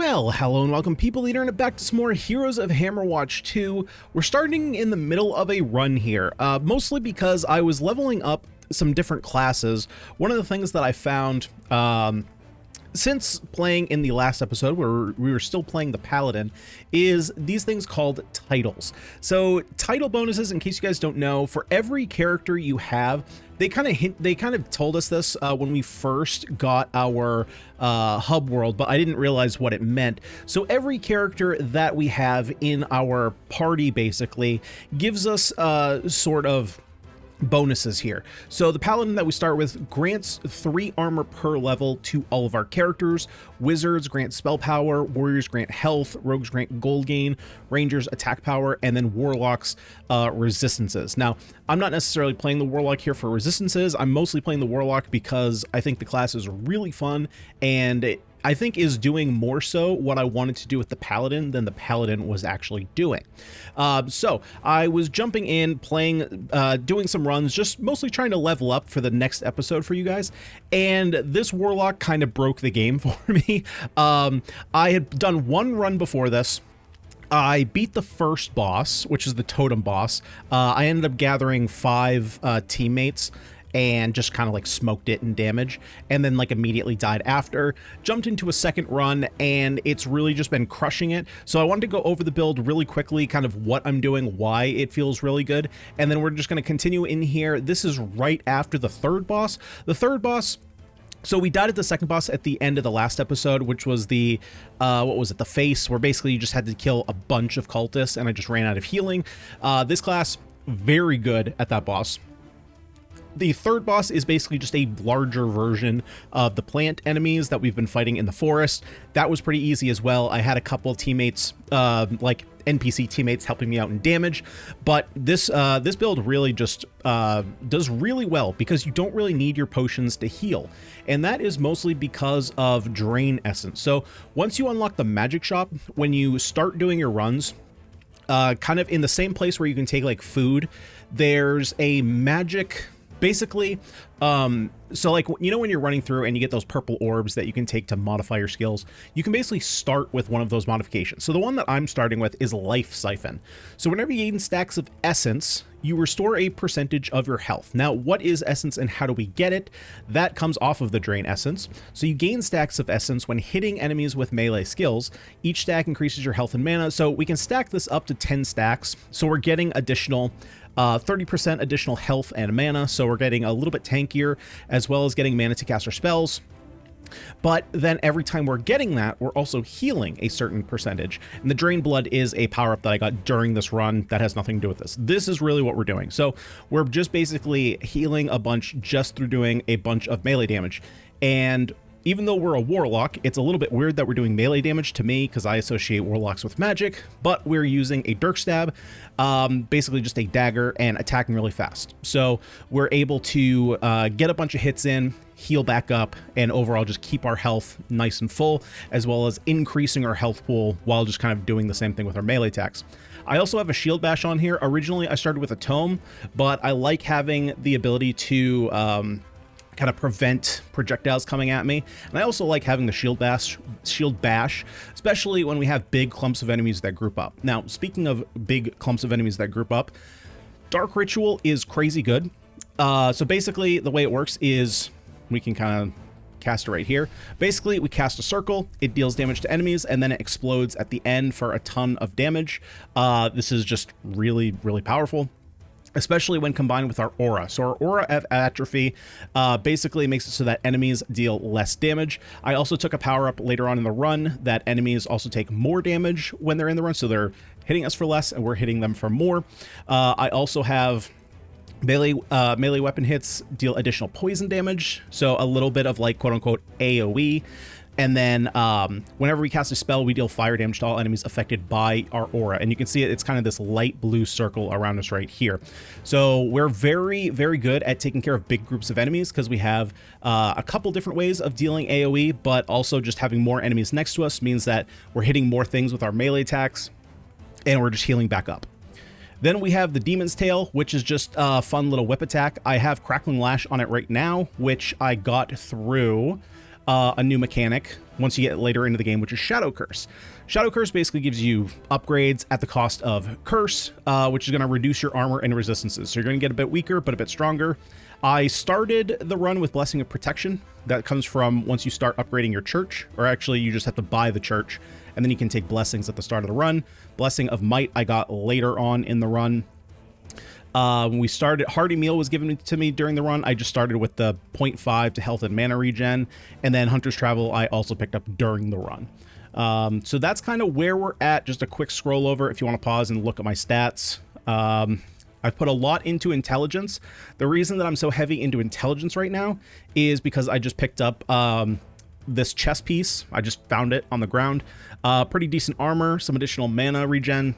Well, hello and welcome people of the internet back to some more Heroes of Hammerwatch 2. We're starting in the middle of a run here, mostly because I was leveling up some different classes. One of the things that I found since playing in the last episode, where we were still playing the Paladin, is these things called titles. So title bonuses, in case you guys don't know, for every character you have, they kind of told us this when we first got our hub world, but I didn't realize what it meant. So every character that we have in our party basically gives us sort of bonuses here. So the Paladin that we start with grants 3 armor per level to all of our characters. Wizards grant spell power, warriors grant health, rogues grant gold gain, rangers attack power, and then warlocks resistances. Now, I'm not necessarily playing the warlock here for resistances. I'm mostly playing the warlock because I think the class is really fun, and I think is doing more so what I wanted to do with the Paladin than the Paladin was actually doing. So I was jumping in, playing, doing some runs, just mostly trying to level up for the next episode for you guys. And this Warlock kind of broke the game for me. I had done one run before this. I beat the first boss, which is the totem boss. I ended up gathering 5 teammates and just kind of like smoked it in damage, and then like immediately died after. Jumped into a second run, and it's really just been crushing it. So I wanted to go over the build really quickly, kind of what I'm doing, why it feels really good, and then we're just going to continue in here. This is right after the third boss. The third boss, so we died at the second boss at the end of the last episode, which was the, what was it, the face, where basically you just had to kill a bunch of cultists, and I just ran out of healing. This class, very good at that boss. The third boss is basically just a larger version of the plant enemies that we've been fighting in the forest. That was pretty easy as well. I had a couple of teammates, like NPC teammates, helping me out in damage, but this build really just does really well because you don't really need your potions to heal, and that is mostly because of Drain Essence. So once you unlock the magic shop, when you start doing your runs, kind of in the same place where you can take like food, there's a magic. Basically, so like, you know, when you're running through and you get those purple orbs that you can take to modify your skills, you can basically start with one of those modifications. So the one that I'm starting with is Life Siphon. So whenever you gain stacks of essence, you restore a percentage of your health. Now, what is essence and how do we get it? That comes off of the Drain Essence. So you gain stacks of essence when hitting enemies with melee skills. Each stack increases your health and mana. So we can stack this up to 10 stacks. So we're getting additional 30% additional health and mana, so we're getting a little bit tankier, as well as getting mana to cast our spells. But then every time we're getting that, we're also healing a certain percentage. And the Drain Blood is a power-up that I got during this run that has nothing to do with this. This is really what we're doing. So we're just basically healing a bunch just through doing a bunch of melee damage. And even though we're a warlock, it's a little bit weird that we're doing melee damage to me because I associate warlocks with magic, but we're using a dirk stab, basically just a dagger, and attacking really fast. So we're able to get a bunch of hits in, heal back up, and overall just keep our health nice and full, as well as increasing our health pool while just kind of doing the same thing with our melee attacks. I also have a shield bash on here. Originally, I started with a tome, but I like having the ability to kind of prevent projectiles coming at me, and I also like having the shield bash, especially when we have big clumps of enemies that group up. Now, speaking of big clumps of enemies that group up, Dark Ritual is crazy good. So basically, the way it works is we can kind of cast it right here. Basically, we cast a circle, it deals damage to enemies, and then it explodes at the end for a ton of damage. This is just really, really powerful, especially when combined with our aura. So our aura atrophy basically makes it so that enemies deal less damage. I also took a power up later on in the run that enemies also take more damage when they're in the run, so they're hitting us for less and we're hitting them for more. I also have melee weapon hits deal additional poison damage, so a little bit of like quote-unquote AoE. And then whenever we cast a spell, we deal fire damage to all enemies affected by our aura. And you can see it's kind of this light blue circle around us right here. So we're very, very good at taking care of big groups of enemies because we have a couple different ways of dealing AoE, but also just having more enemies next to us means that we're hitting more things with our melee attacks, and we're just healing back up. Then we have the Demon's Tail, which is just a fun little whip attack. I have Crackling Lash on it right now, which I got through a new mechanic once you get later into the game, which is Shadow Curse. Shadow Curse basically gives you upgrades at the cost of Curse, which is going to reduce your armor and resistances. So you're going to get a bit weaker, but a bit stronger. I started the run with Blessing of Protection. That comes from once you start upgrading your church, or actually you just have to buy the church, and then you can take blessings at the start of the run. Blessing of Might I got later on in the run. We started, Hearty Meal was given to me during the run. I just started with the 0.5 to health and mana regen, and then Hunter's Travel I also picked up during the run. So that's kind of where we're at. Just a quick scroll over if you want to pause and look at my stats. I've put a lot into intelligence. The reason that I'm so heavy into intelligence right now is because I just picked up this chest piece. I just found it on the ground. Pretty decent armor, some additional mana regen,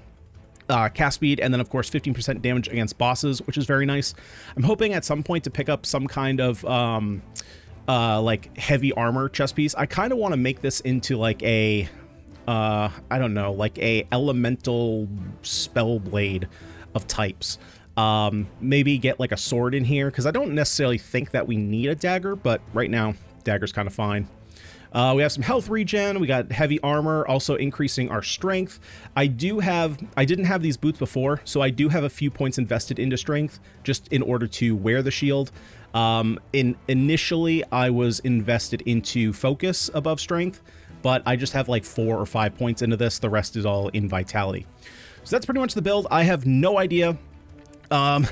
cast speed, and then of course 15% damage against bosses, which is very nice. I'm hoping at some point to pick up some kind of like heavy armor chest piece. I kind of want to make this into like a I don't know, like a elemental spell blade of types. Maybe get like a sword in here, because I don't necessarily think that we need a dagger, but right now dagger's kind of fine. We have some health regen, we got heavy armor, also increasing our strength. I didn't have these boots before, so I do have a few points invested into strength, just in order to wear the shield. Initially, I was invested into focus above strength, but I just have like 4 or 5 points into this. The rest is all in vitality. So that's pretty much the build. I have no idea. Oh,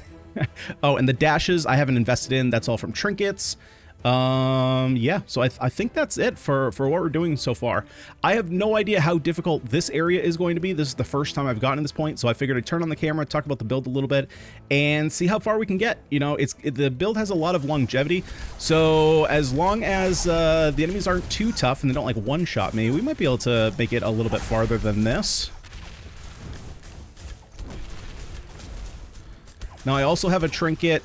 and the dashes I haven't invested in. That's all from trinkets. Yeah, so I think that's it for what we're doing so far. I have no idea how difficult this area is going to be. This is the first time I've gotten to this point, so I figured I'd turn on the camera, talk about the build a little bit, and see how far we can get. You know, the build has a lot of longevity, so as long as the enemies aren't too tough and they don't like one-shot me, we might be able to make it a little bit farther than this. Now, I also have a trinket,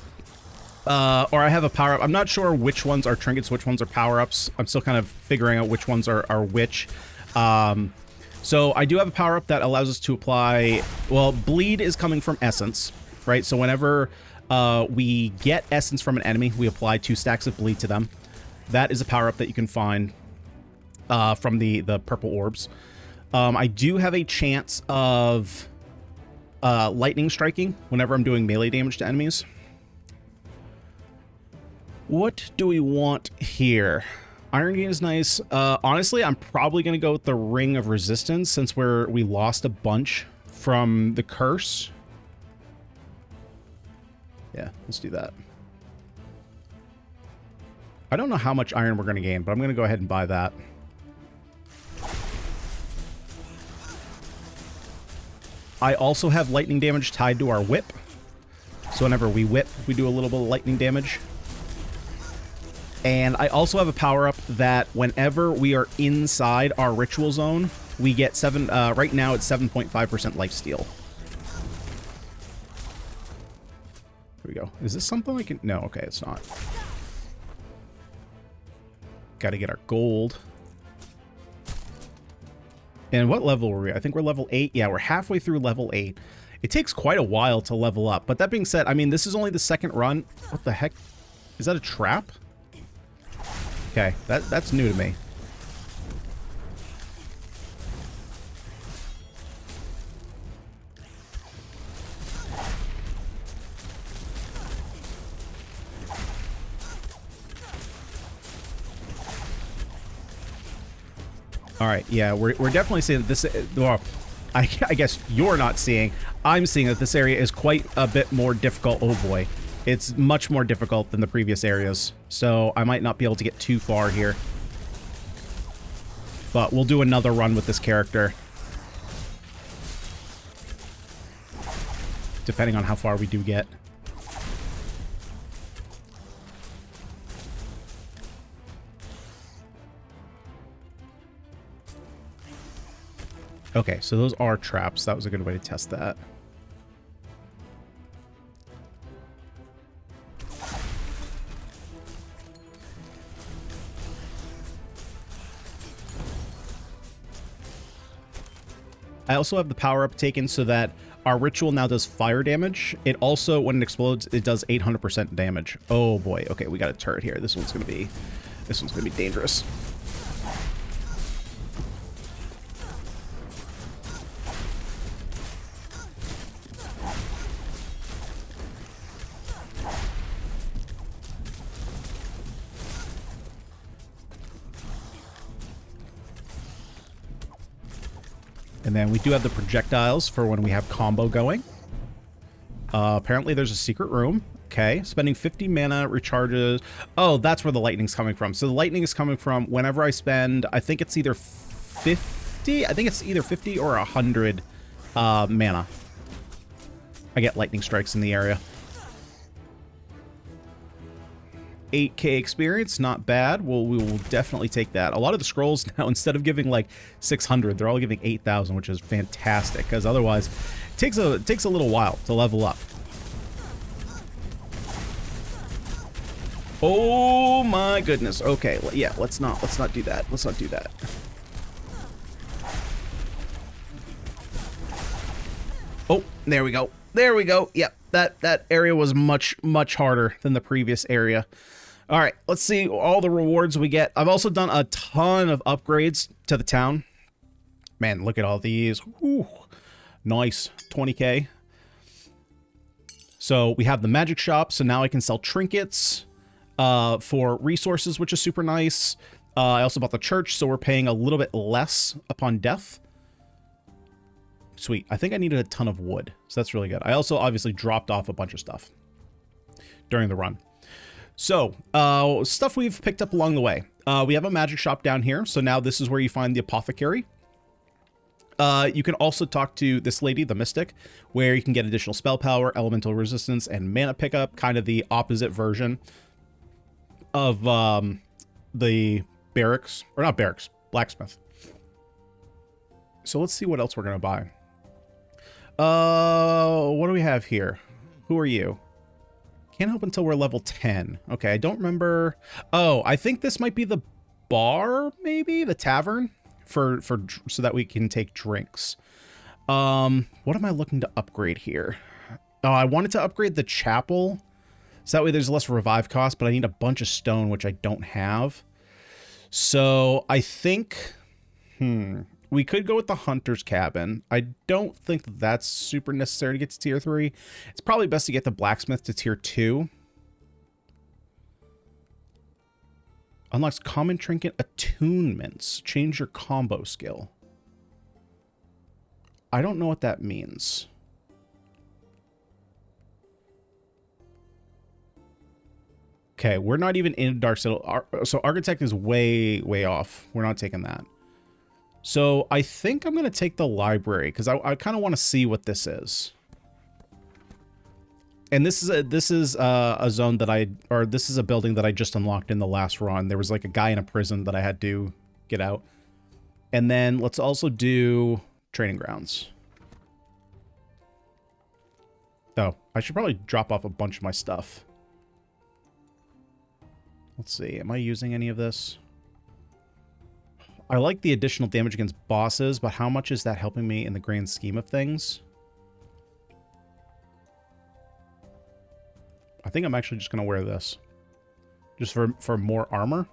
or I have a power-up. I'm not sure which ones are trinkets, which ones are power-ups. I'm still kind of figuring out which ones are which. So I do have a power-up that allows us to apply... Well, bleed is coming from essence, right? So whenever we get essence from an enemy, we apply 2 stacks of bleed to them. That is a power-up that you can find from the purple orbs. I do have a chance of... lightning striking whenever I'm doing melee damage to enemies. What do we want here? Iron Gain is nice. Honestly, I'm probably going to go with the Ring of Resistance since we lost a bunch from the curse. Yeah, let's do that. I don't know how much iron we're going to gain, but I'm going to go ahead and buy that. I also have lightning damage tied to our whip. So whenever we whip, we do a little bit of lightning damage. And I also have a power-up that whenever we are inside our ritual zone, we get right now it's 7.5% lifesteal. Here we go. Is this something I can... No, okay, it's not. Got to get our gold. And what level were we? I think we're level 8. Yeah, we're halfway through level 8. It takes quite a while to level up. But that being said, I mean, this is only the second run. What the heck? Is that a trap? Okay, that's new to me. All right, yeah, we're definitely seeing that this... Well, I guess you're not seeing. I'm seeing that this area is quite a bit more difficult. Oh boy. It's much more difficult than the previous areas. So I might not be able to get too far here. But we'll do another run with this character. Depending on how far we do get. Okay, so those are traps. That was a good way to test that. I also have the power-up taken so that our ritual now does fire damage. It also, when it explodes, it does 800% damage. Oh boy. Okay, we got a turret here. This one's going to be This one's gonna be dangerous. And then we do have the projectiles for when we have combo going. Apparently there's a secret room. Okay, spending 50 mana recharges. Oh, that's where the lightning's coming from. So the lightning is coming from whenever I spend, I think it's either 50. I think it's either 50 or 100 mana. I get lightning strikes in the area. 8k experience, not bad. Well, we will definitely take that. A lot of the scrolls now, instead of giving like 600, they're all giving 8,000, which is fantastic, because otherwise it takes a little while to level up. Oh my goodness. Okay, yeah, let's not do that. Let's not do that. Oh, there we go. There we go. Yep, that area was much harder than the previous area. All right, let's see all the rewards we get. I've also done a ton of upgrades to the town. Man, look at all these. Ooh, nice. 20k. So we have the magic shop, so now I can sell trinkets for resources, which is super nice. I also bought the church, so we're paying a little bit less upon death. Sweet. I think I needed a ton of wood, so that's really good. I also obviously dropped off a bunch of stuff during the run. So, stuff we've picked up along the way. We have a magic shop down here, so now this is where you find the apothecary. You can also talk to this lady, the Mystic, where you can get additional spell power, elemental resistance, and mana pickup, kind of the opposite version of the barracks, or not barracks, blacksmith. So let's see what else we're going to buy. What do we have here? Who are you? Can't help until we're level 10. Okay, I don't remember. Oh, I think this might be the bar, maybe? The tavern? For so that we can take drinks. What am I looking to upgrade here? Oh, I wanted to upgrade the chapel. So that way there's less revive cost, but I need a bunch of stone, which I don't have. So I think... we could go with the hunter's cabin. I don't think that's super necessary to get to tier 3. It's probably best to get the blacksmith to tier 2. Unlocks common trinket attunements. Change your combo skill. I don't know what that means. Okay, we're not even in Dark Citadel. So Architect is way off. We're not taking that. So I think I'm going to take the library because I kind of want to see what this is. And this is a zone that this is a building that I just unlocked in the last run. There was like a guy in a prison that I had to get out. And then let's also do training grounds. Oh, I should probably drop off a bunch of my stuff. Let's see. Am I using any of this? I like the additional damage against bosses, but how much is that helping me in the grand scheme of things? I think I'm actually just going to wear this. Just for more armor.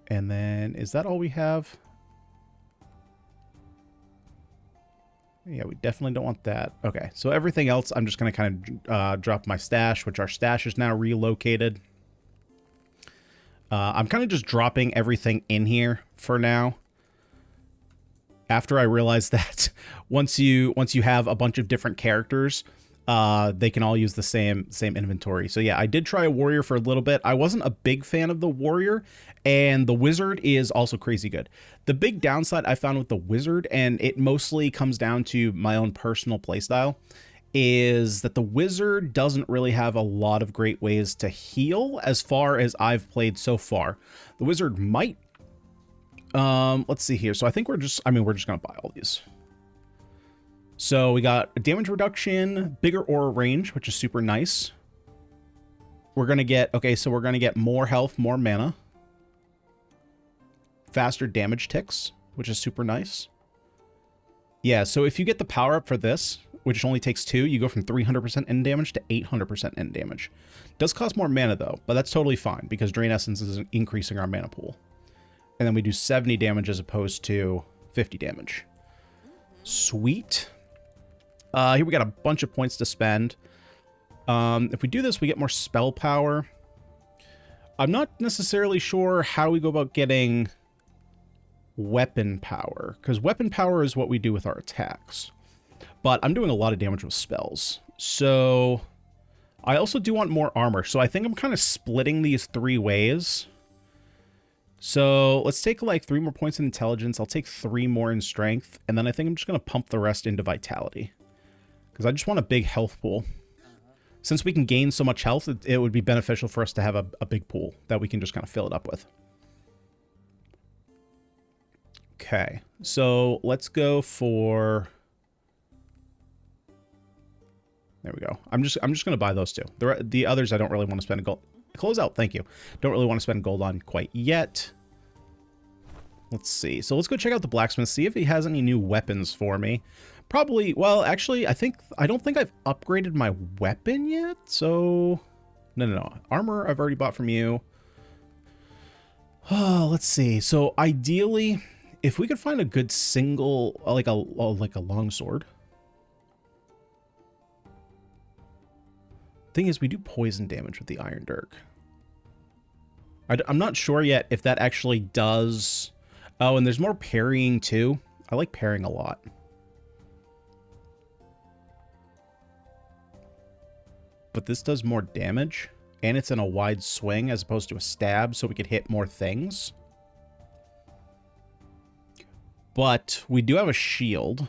And then, is that all we have? Yeah, we definitely don't want that. Okay, so everything else, I'm just going to kind of drop my stash, which our stash is now relocated. I'm kind of just dropping everything in here for now. After I realized that once you have a bunch of different characters, they can all use the same inventory. So yeah, I did try a warrior for a little bit. I wasn't a big fan of the warrior, and the wizard is also crazy good. The big downside I found with the wizard, and it mostly comes down to my own personal playstyle, is that the wizard doesn't really have a lot of great ways to heal as far as I've played so far. The wizard might. Let's see here. So I think we're just gonna buy all these. So we got a damage reduction, bigger aura range, which is super nice. We're gonna get, okay, so we're gonna get more health, more mana. Faster damage ticks, which is super nice. Yeah, so if you get the power up for this, which only takes 2, you go from 300% end damage to 800% end damage. Does cost more mana though, but that's totally fine because Drain Essence is increasing our mana pool. And then we do 70 damage as opposed to 50 damage. Sweet. Here we got a bunch of points to spend. If we do this, we get more spell power. I'm not necessarily sure how we go about getting weapon power, because weapon power is what we do with our attacks. But I'm doing a lot of damage with spells. So I also do want more armor. So I think I'm kind of splitting these 3 ways. So let's take like 3 more points in intelligence. I'll take 3 more in strength. And then I think I'm just going to pump the rest into vitality, because I just want a big health pool. Since we can gain so much health, it would be beneficial for us to have a big pool that we can just kind of fill it up with. Okay, so let's go for... There we go. I'm just going to buy those 2. The others I don't really want to spend gold. Close out, thank you. Don't really want to spend gold on quite yet. Let's see. So let's go check out the blacksmith, see if he has any new weapons for me. Probably, well, actually, I don't think I've upgraded my weapon yet, so... No. Armor I've already bought from you. Oh, let's see. So ideally, if we could find a good single, like a long sword. Thing is, we do poison damage with the Iron Dirk. I'm not sure yet if that actually does... Oh, and there's more parrying too. I like parrying a lot. But this does more damage, and it's in a wide swing as opposed to a stab, so we could hit more things. But we do have a shield.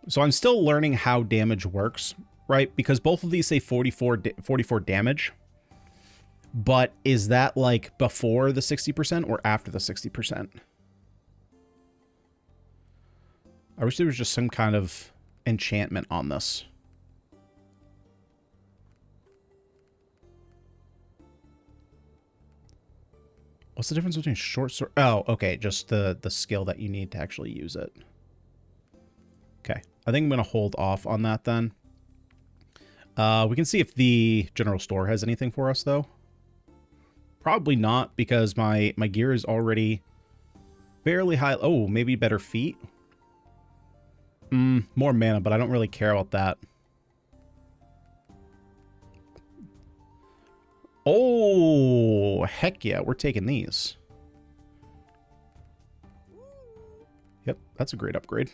So I'm still learning how damage works, right? Because both of these say 44 damage. But is that like before the 60% or after the 60%? I wish there was just some kind of enchantment on this. What's the difference between short sword? Oh, okay, just the skill that you need to actually use it. Okay, I think I'm going to hold off on that then. We can see if the general store has anything for us, though. Probably not, because my gear is already fairly high. Oh, maybe better feet? More mana, but I don't really care about that. Oh, heck yeah, we're taking these. Yep, that's a great upgrade.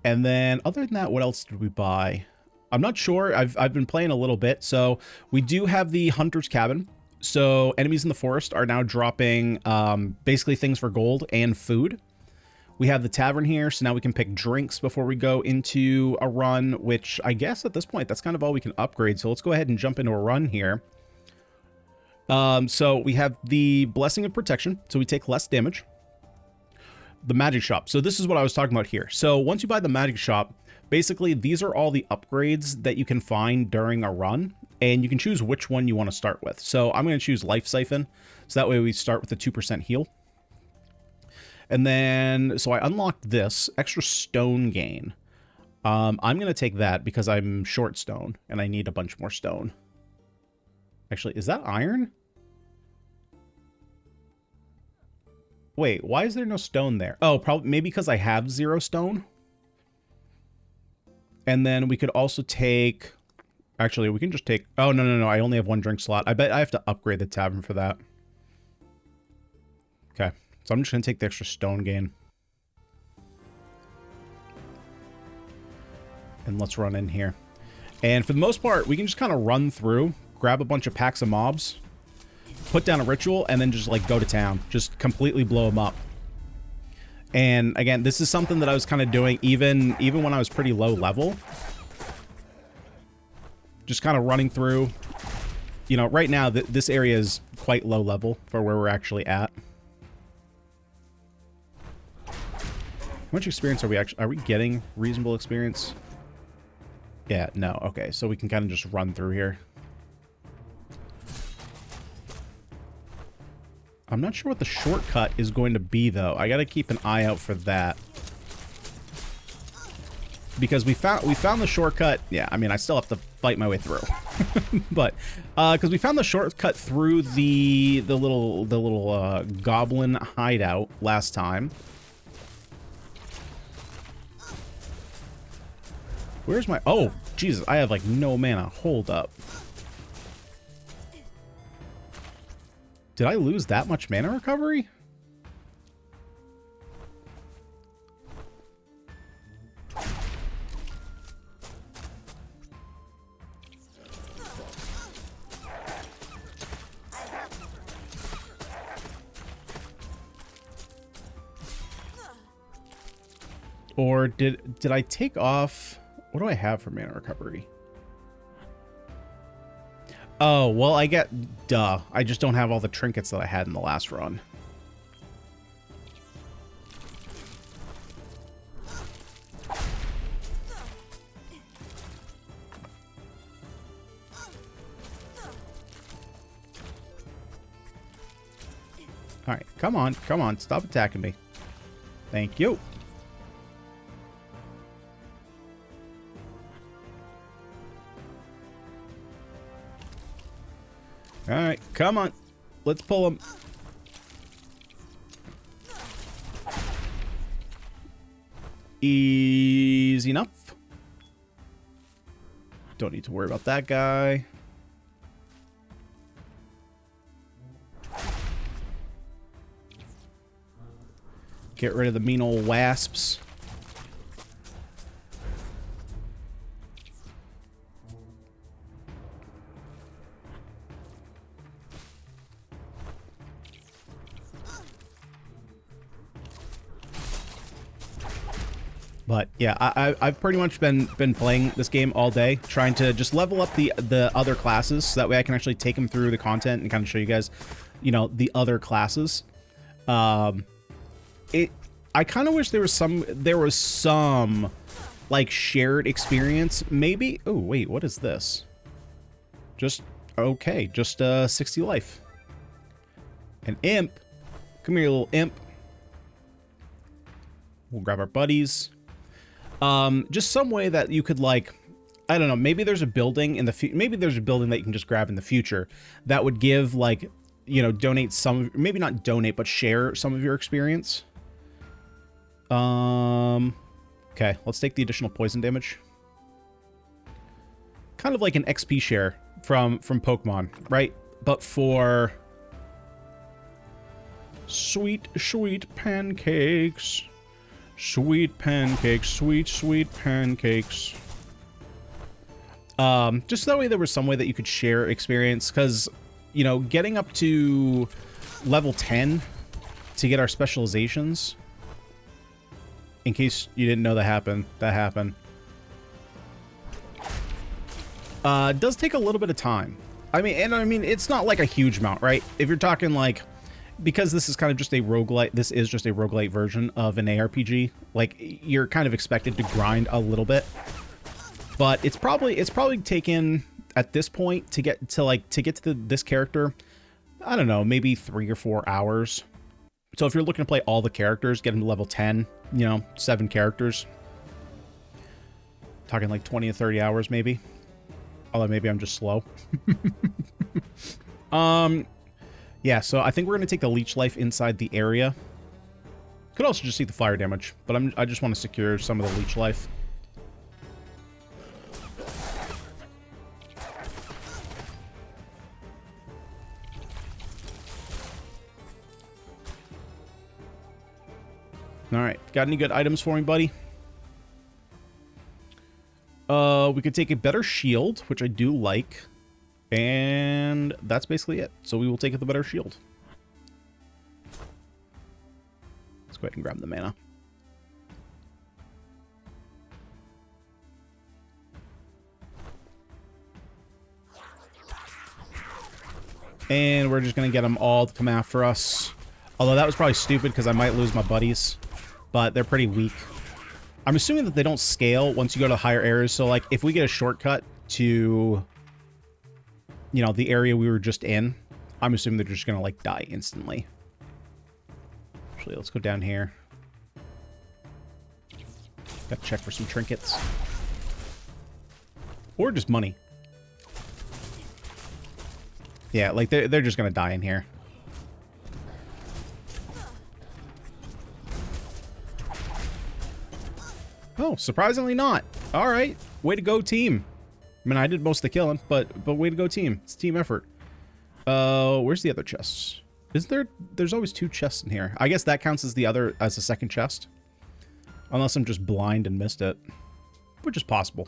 And then, other than that, what else did we buy? I'm not sure. I've been playing a little bit. So, we do have the Hunter's Cabin. So, enemies in the forest are now dropping basically things for gold and food. We have the tavern here, so now we can pick drinks before we go into a run, which I guess at this point, that's kind of all we can upgrade. So let's go ahead and jump into a run here. So we have the Blessing of Protection, so we take less damage. The Magic Shop. So this is what I was talking about here. So once you buy the Magic Shop, basically these are all the upgrades that you can find during a run, and you can choose which one you want to start with. So I'm going to choose Life Siphon, so that way we start with a 2% heal. And then, so I unlocked this extra stone gain. I'm going to take that because I'm short stone and I need a bunch more stone. Actually, is that iron? Wait, why is there no stone there? Oh, probably maybe because I have 0 stone. And then we could also take, actually, we can just take, oh, no, I only have 1 drink slot. I bet I have to upgrade the tavern for that. Okay. So I'm just going to take the extra stone gain. And let's run in here. And for the most part, we can just kind of run through, grab a bunch of packs of mobs, put down a ritual, and then just like go to town. Just completely blow them up. And again, this is something that I was kind of doing even when I was pretty low level. Just kind of running through. You know, right now, this area is quite low level for where we're actually at. How much experience are we getting reasonable experience? Yeah, no, okay, so we can kind of just run through here. I'm not sure what the shortcut is going to be, though. I gotta keep an eye out for that. because we found the shortcut. Yeah, I mean, I still have to fight my way through, but because we found the shortcut through the little goblin hideout last time. Where's my... Oh, Jesus, I have, like, no mana. Hold up. Did I lose that much mana recovery? Or did I take off... What do I have for mana recovery? Oh, well, I get... Duh. I just don't have all the trinkets that I had in the last run. Alright, come on, come on. Stop attacking me. Thank you. Alright, come on. Let's pull him. Easy enough. Don't need to worry about that guy. Get rid of the mean old wasps. But yeah, I've pretty much been playing this game all day, trying to just level up the other classes, so that way I can actually take them through the content and kind of show you guys, you know, the other classes. I kind of wish there was some like shared experience, maybe. Oh wait, what is this? Just okay, just 60 life. An imp. Come here, little imp. We'll grab our buddies. Just some way that you could, like, I don't know, maybe there's a building in the maybe there's a building that you can just grab in the future that would give, like, you know, donate some, maybe not donate, but share some of your experience. Okay, let's take the additional poison damage. Kind of like an XP share from Pokemon, right? But for sweet, sweet pancakes. Sweet pancakes, sweet, sweet pancakes. Just that way there was some way that you could share experience, because, you know, getting up to level 10 to get our specializations, in case you didn't know that happened, does take a little bit of time. I mean, it's not like a huge amount, right? If you're talking like, because this is kind of just a roguelite, this is just a roguelite version of an ARPG, like, you're kind of expected to grind a little bit. But it's probably taken, at this point, to get to this character, I don't know, maybe 3 or 4 hours. So if you're looking to play all the characters, get them to level 10, you know, 7 characters. Talking like 20 to 30 hours, maybe. Although maybe I'm just slow. Yeah, so I think we're going to take the leech life inside the area. Could also just see the fire damage, but I just want to secure some of the leech life. Alright, got any good items for me, buddy? We could take a better shield, which I do like. And that's basically it. So we will take the better shield. Let's go ahead and grab the mana. And we're just going to get them all to come after us. Although that was probably stupid because I might lose my buddies. But they're pretty weak. I'm assuming that they don't scale once you go to higher areas. So, like, if we get a shortcut to, you know, the area we were just in, I'm assuming they're just going to, like, die instantly. Actually, let's go down here. Gotta check for some trinkets. Or just money. Yeah, like they're just gonna die in here. Oh, surprisingly not. All right, way to go, team. I mean, I did most of the killing, but way to go, team. It's a team effort. Where's the other chests? Is there? There's always 2 chests in here. I guess that counts as a second chest, unless I'm just blind and missed it, which is possible.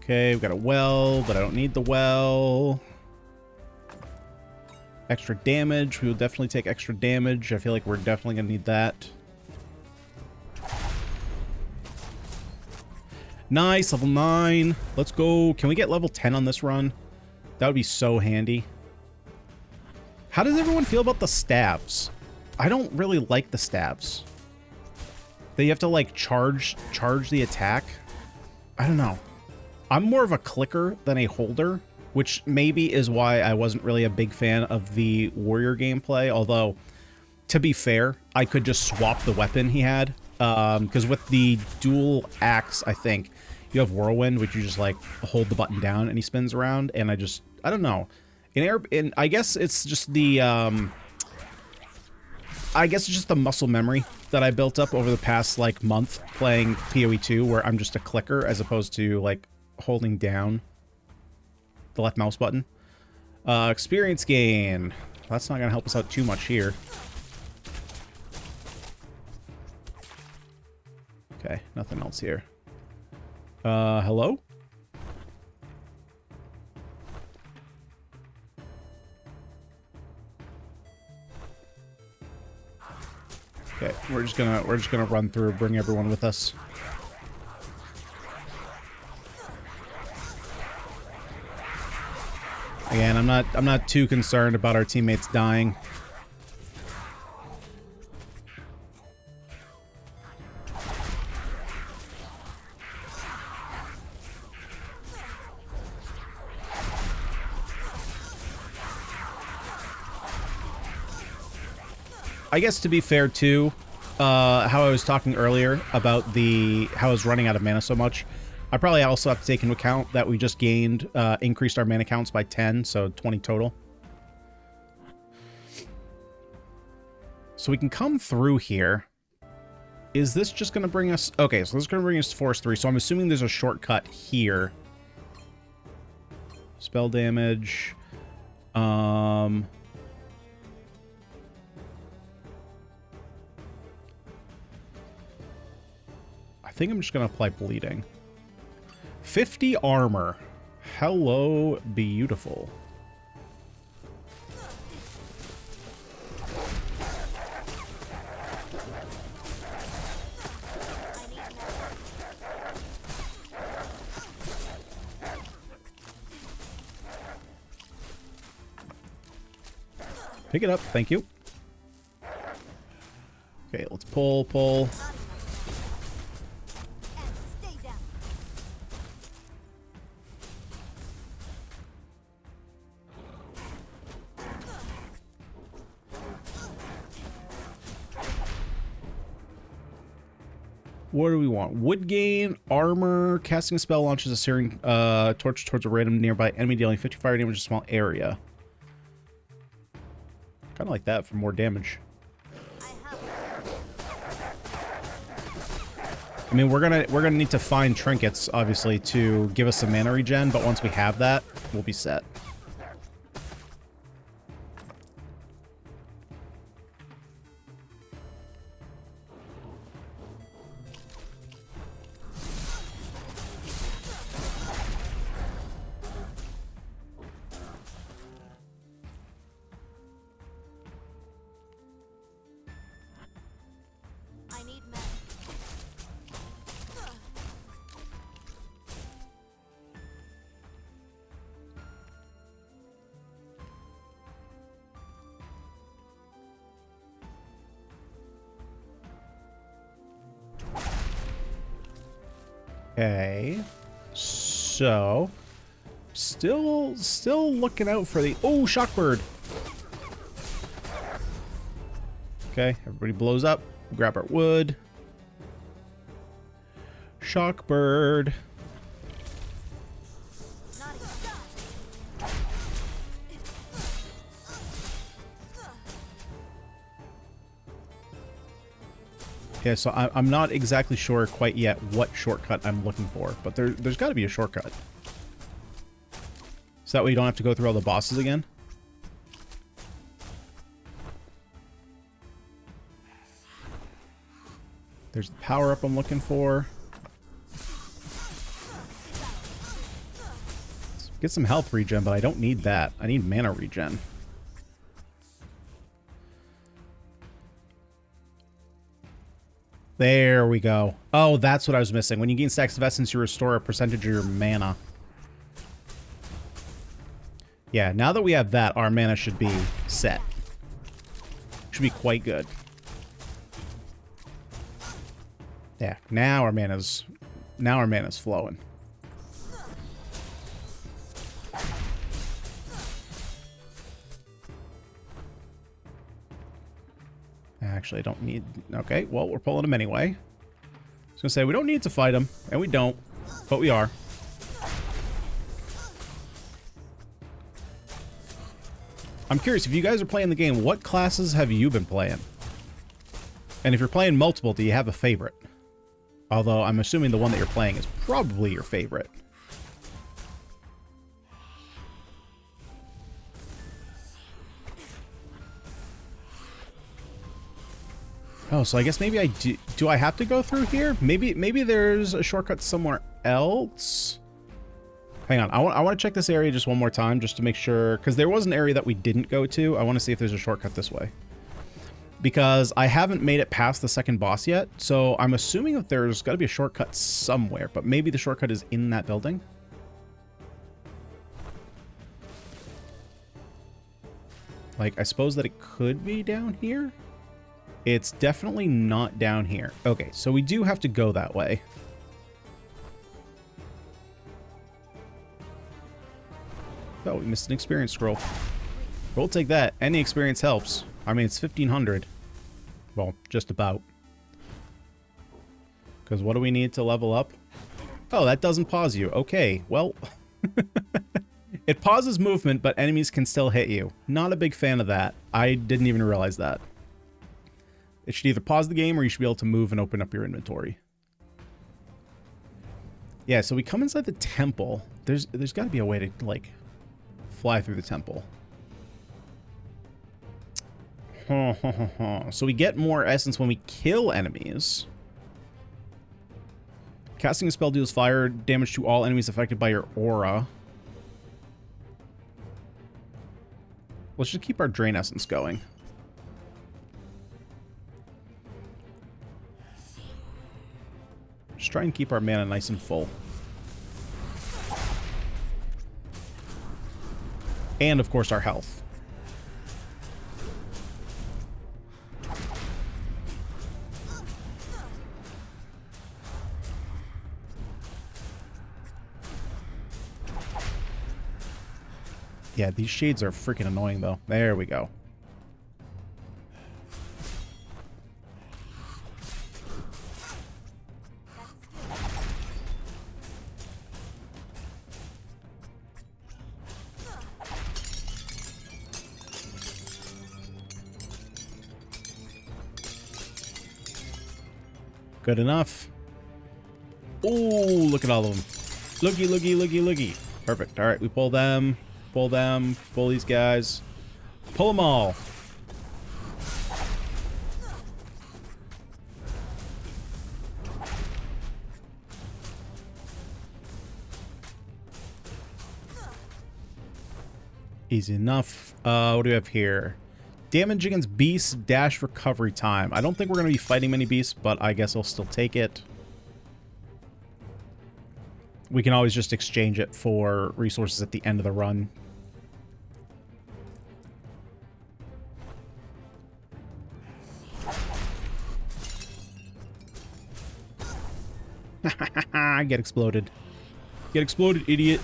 Okay, we've got a well, but I don't need the well. Extra damage. We will definitely take extra damage. I feel like we're definitely going to need that. Nice, level 9. Let's go. Can we get level 10 on this run? That would be so handy. How does everyone feel about the stabs? I don't really like the stabs. That you have to, like, charge the attack. I don't know. I'm more of a clicker than a holder, which maybe is why I wasn't really a big fan of the warrior gameplay. Although, to be fair, I could just swap the weapon he had. Because with the dual axe, I think, you have whirlwind, which you just, like, hold the button down and he spins around. And I don't know. I guess it's just the, muscle memory that I built up over the past, like, month playing PoE 2, where I'm just a clicker as opposed to, like, holding down the left mouse button. Experience gain. That's not gonna help us out too much here. Okay, nothing else here. Hello? Okay, we're just gonna run through, bring everyone with us. Again, I'm not too concerned about our teammates dying. I guess to be fair too, how I was talking earlier about how I was running out of mana so much, I probably also have to take into account that we just gained, increased our mana counts by 10, so 20 total. So we can come through here. Is this just going to bring us... Okay, so this is going to bring us to Forest 3, so I'm assuming there's a shortcut here. Spell damage. I think I'm just going to apply bleeding. 50 armor. Hello, beautiful. Pick it up, thank you. Okay, let's pull. What do we want? Wood gain, armor, casting a spell launches a searing torch towards a random nearby enemy, dealing 50 fire damage in a small area. Kind of like that for more damage. I mean, we're gonna need to find trinkets, obviously, to give us some mana regen, but once we have that, we'll be set. Okay, so Still looking out for the... Oh, Shockbird. Okay, everybody blows up. Grab our wood. Shockbird. Yeah, so I'm not exactly sure quite yet what shortcut I'm looking for, but there's got to be a shortcut. So that way you don't have to go through all the bosses again. There's the power-up I'm looking for. Let's get some health regen, but I don't need that. I need mana regen. There we go. Oh, that's what I was missing. When you gain stacks of essence, you restore a percentage of your mana. Yeah, now that we have that, our mana should be set. Should be quite good. Yeah, now our mana's flowing. Actually, I don't need... Okay, well, we're pulling him anyway. I was gonna say, we don't need to fight him, and we don't, but we are. I'm curious, if you guys are playing the game, what classes have you been playing? And if you're playing multiple, do you have a favorite? Although, I'm assuming the one that you're playing is probably your favorite. Oh, so I guess maybe I do... Do I have to go through here? Maybe there's a shortcut somewhere else? Hang on, I want to check this area just one more time, just to make sure... Because there was an area that we didn't go to. I want to see if there's a shortcut this way. Because I haven't made it past the second boss yet, so I'm assuming that there's got to be a shortcut somewhere. But maybe the shortcut is in that building? Like, I suppose that it could be down here? It's definitely not down here. Okay, so we do have to go that way. Oh, we missed an experience scroll. We'll take that. Any experience helps. I mean, it's 1,500. Well, just about. Because what do we need to level up? Oh, that doesn't pause you. Okay, well... It pauses movement, but enemies can still hit you. Not a big fan of that. I didn't even realize that. It should either pause the game or you should be able to move and open up your inventory. Yeah, so we come inside the temple. There's got to be a way to, like, fly through the temple. So we get more essence when we kill enemies. Casting a spell deals fire damage to all enemies affected by your aura. Let's just keep our drain essence going. Just try and keep our mana nice and full. And, of course, our health. Yeah, these shades are freaking annoying, though. There we go. Good enough. Ooh, look at all of them. Looky, looky, looky, looky. Perfect. All right, we pull them. Pull them. Pull these guys. Pull them all. Easy enough. What do we have here? Damage against beasts, dash recovery time. I don't think we're going to be fighting many beasts, but I guess I'll still take it. We can always just exchange it for resources at the end of the run. Get exploded. Get exploded, idiot.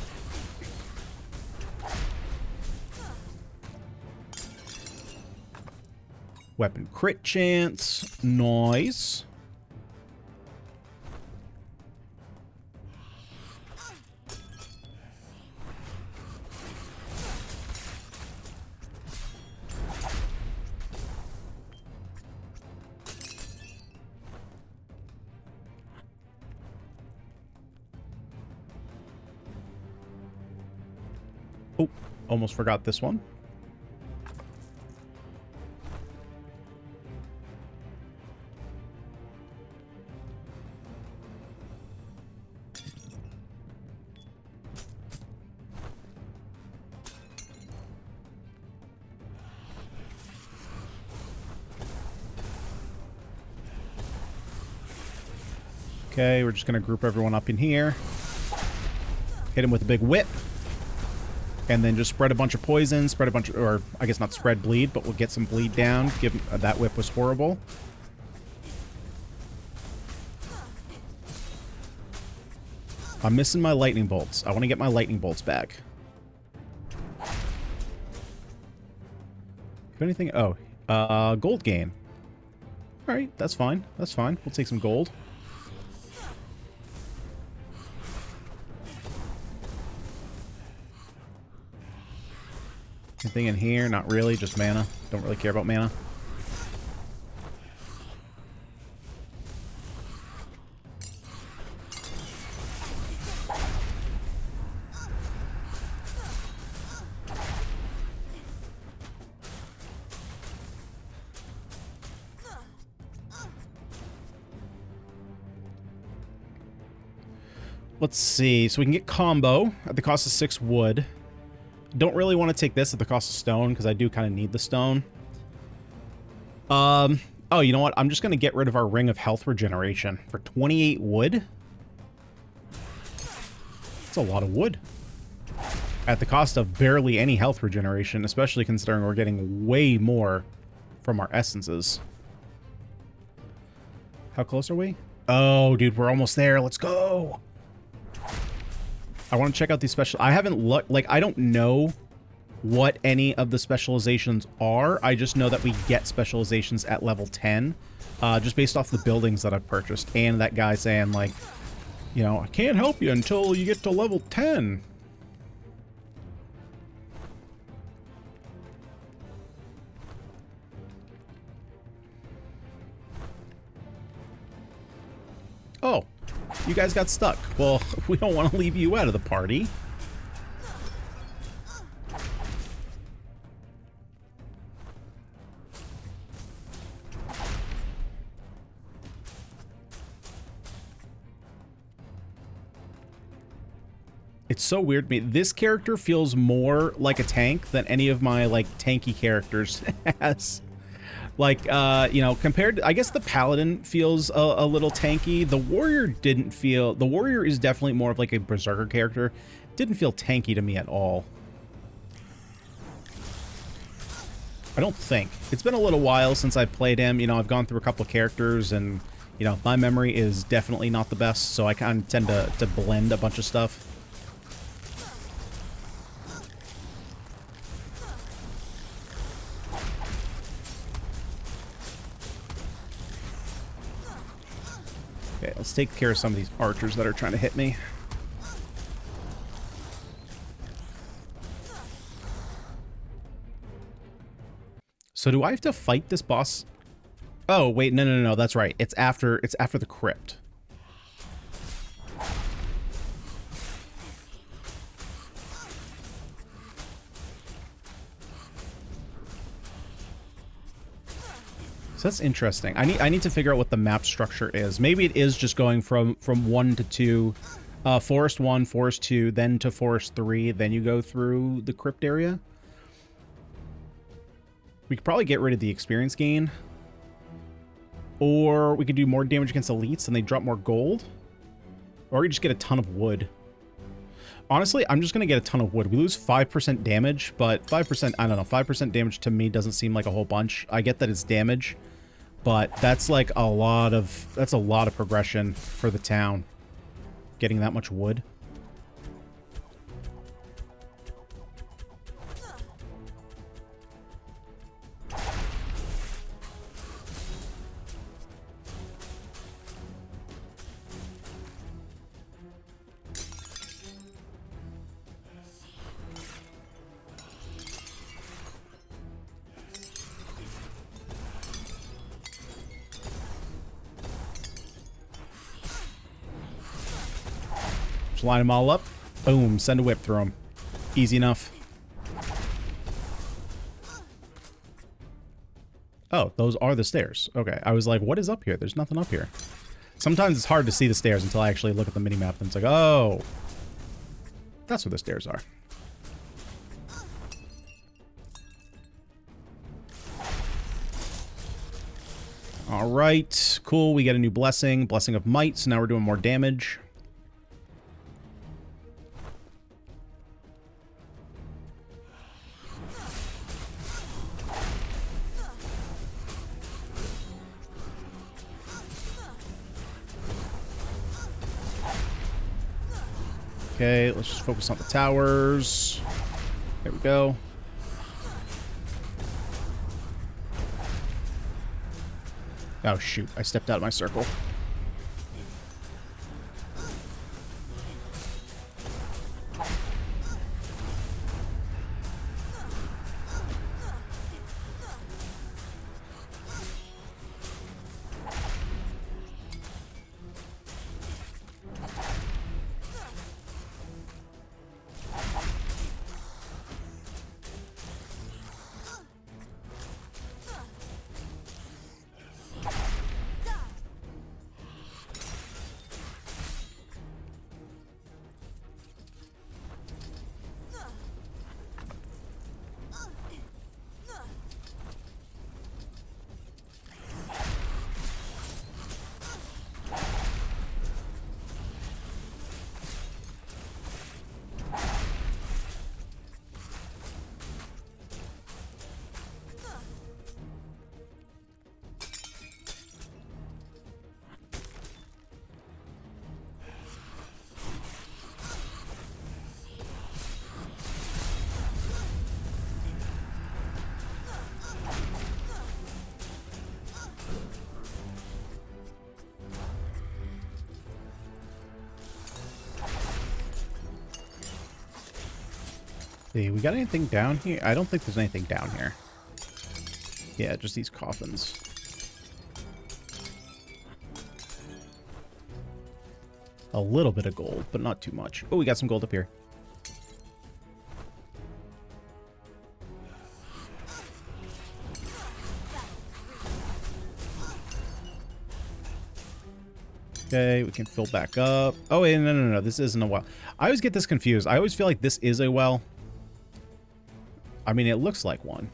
Weapon crit chance. Nice. Oh, almost forgot this one. Okay, we're just going to group everyone up in here. Hit him with a big whip. And then just spread a bunch of poison, spread a bunch of, or I guess not spread bleed, but we'll get some bleed down. Give him, that whip was horrible. I'm missing my lightning bolts. I want to get my lightning bolts back. If anything, oh, gold gain. All right, that's fine. That's fine. We'll take some gold. Anything in here? Not really, just mana. Don't really care about mana. Let's see. So we can get combo at the cost of 6 wood. Don't really want to take this at the cost of stone, because I do kind of need the stone. Oh, you know what? I'm just going to get rid of our Ring of Health Regeneration for 28 wood. That's a lot of wood. At the cost of barely any health regeneration, especially considering we're getting way more from our essences. How close are we? Oh, dude, we're almost there. Let's go. I want to check out these special... I haven't looked... Like, I don't know what any of the specializations are. I just know that we get specializations at level 10. Just based off the buildings that I've purchased. And that guy saying, like, you know, I can't help you until you get to level 10. Oh. You guys got stuck. Well, we don't want to leave you out of the party. It's so weird to me. This character feels more like a tank than any of my, like, tanky characters has. Like, you know, compared to, I guess the Paladin feels a little tanky. The Warrior didn't feel... The Warrior is definitely more of like a Berserker character. Didn't feel tanky to me at all. I don't think. It's been a little while since I've played him. You know, I've gone through a couple of characters and, you know, my memory is definitely not the best. So I kind of tend to blend a bunch of stuff. Okay, let's take care of some of these archers that are trying to hit me. So do I have to fight this boss? Oh, wait, no, that's right. It's after the crypt. So that's interesting. I need to figure out what the map structure is. Maybe it is just going from 1 to 2, Forest 1, Forest 2, then to Forest 3, then you go through the crypt area. We could probably get rid of the experience gain. Or we could do more damage against elites and they drop more gold. Or we just get a ton of wood. Honestly, I'm just going to get a ton of wood. We lose 5% damage, but 5%, I don't know, 5% damage to me doesn't seem like a whole bunch. I get that it's damage, but that's like a lot of progression for the town. Getting that much wood. Just line them all up. Boom. Send a whip through them. Easy enough. Oh, those are the stairs. Okay. I was like, what is up here? There's nothing up here. Sometimes it's hard to see the stairs until I actually look at the minimap, and it's like, oh, that's where the stairs are. All right, cool. We get a new blessing, Blessing of Might, so now we're doing more damage. Okay, let's just focus on the towers. There we go. Oh, shoot. I stepped out of my circle. See, we got anything down here? I don't think there's anything down here. Yeah, just these coffins. A little bit of gold, but not too much. Oh, we got some gold up here. Okay, we can fill back up. Oh, wait, no. This isn't a well. I always get this confused. I always feel like this is a well. I mean, it looks like one.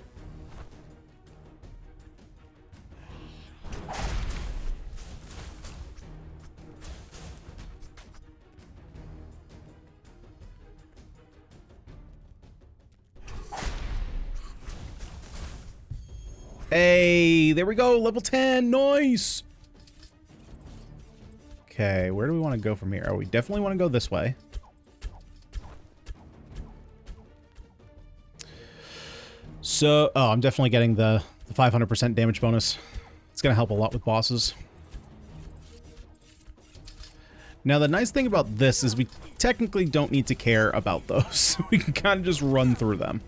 Hey, there we go. Level 10. Nice. Okay, where do we want to go from here? Oh, we definitely want to go this way. So, oh, I'm definitely getting the 500% damage bonus. It's going to help a lot with bosses. Now, the nice thing about this is we technically don't need to care about those. We can kind of just run through them.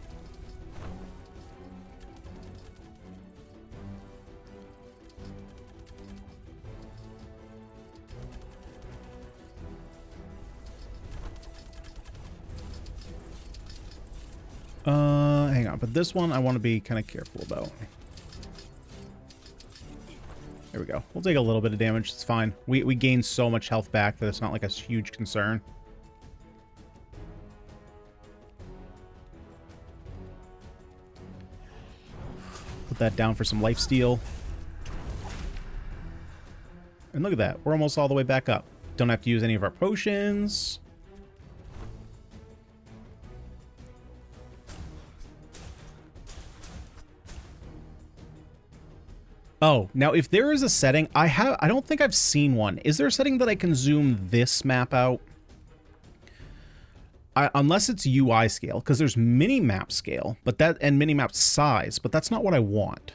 Hang on, but this one I want to be kind of careful about. There we go. We'll take a little bit of damage. It's fine. We gain so much health back that it's not like a huge concern. Put that down for some lifesteal. And look at that. We're almost all the way back up. Don't have to use any of our potions. Oh, now if there is a setting, I don't think I've seen one. Is there a setting that I can zoom this map out? Unless it's UI scale, because there's mini-map scale, and mini-map size, but that's not what I want.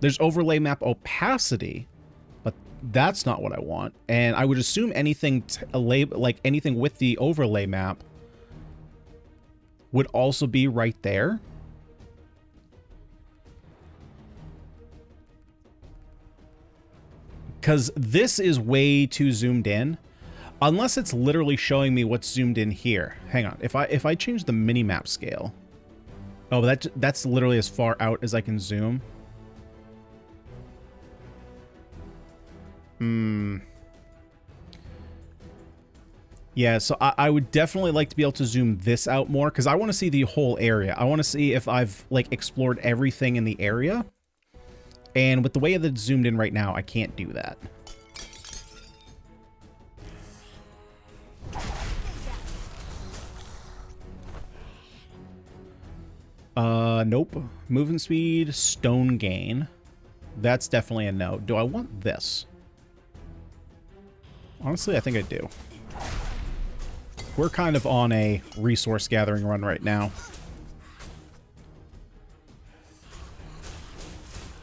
There's overlay map opacity, but that's not what I want. And I would assume anything like anything with the overlay map would also be right there. Because this is way too zoomed in. Unless it's literally showing me what's zoomed in here. Hang on. If I change the mini-map scale. Oh, that's literally as far out as I can zoom. Yeah, so I would definitely like to be able to zoom this out more, because I want to see the whole area. I want to see if I've, like, explored everything in the area. And with the way that it's zoomed in right now, I can't do that. Nope. Movement speed, stone gain. That's definitely a no. Do I want this? Honestly, I think I do. We're kind of on a resource gathering run right now.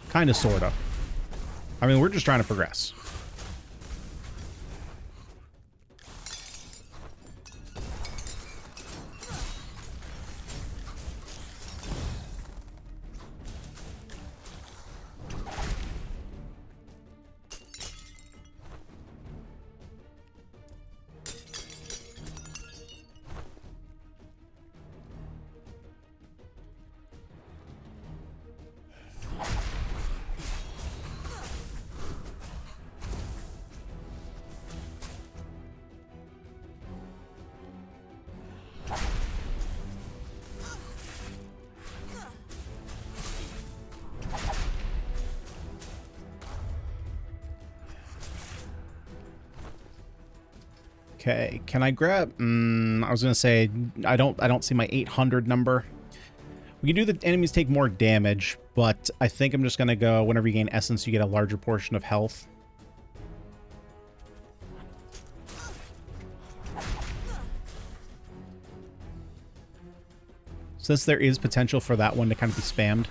Kind of, sort of. I mean, we're just trying to progress. Okay, can I grab... I was gonna say, I don't see my 800 number. We can do the enemies take more damage, but I think I'm just gonna go, whenever you gain essence, you get a larger portion of health. Since there is potential for that one to kind of be spammed.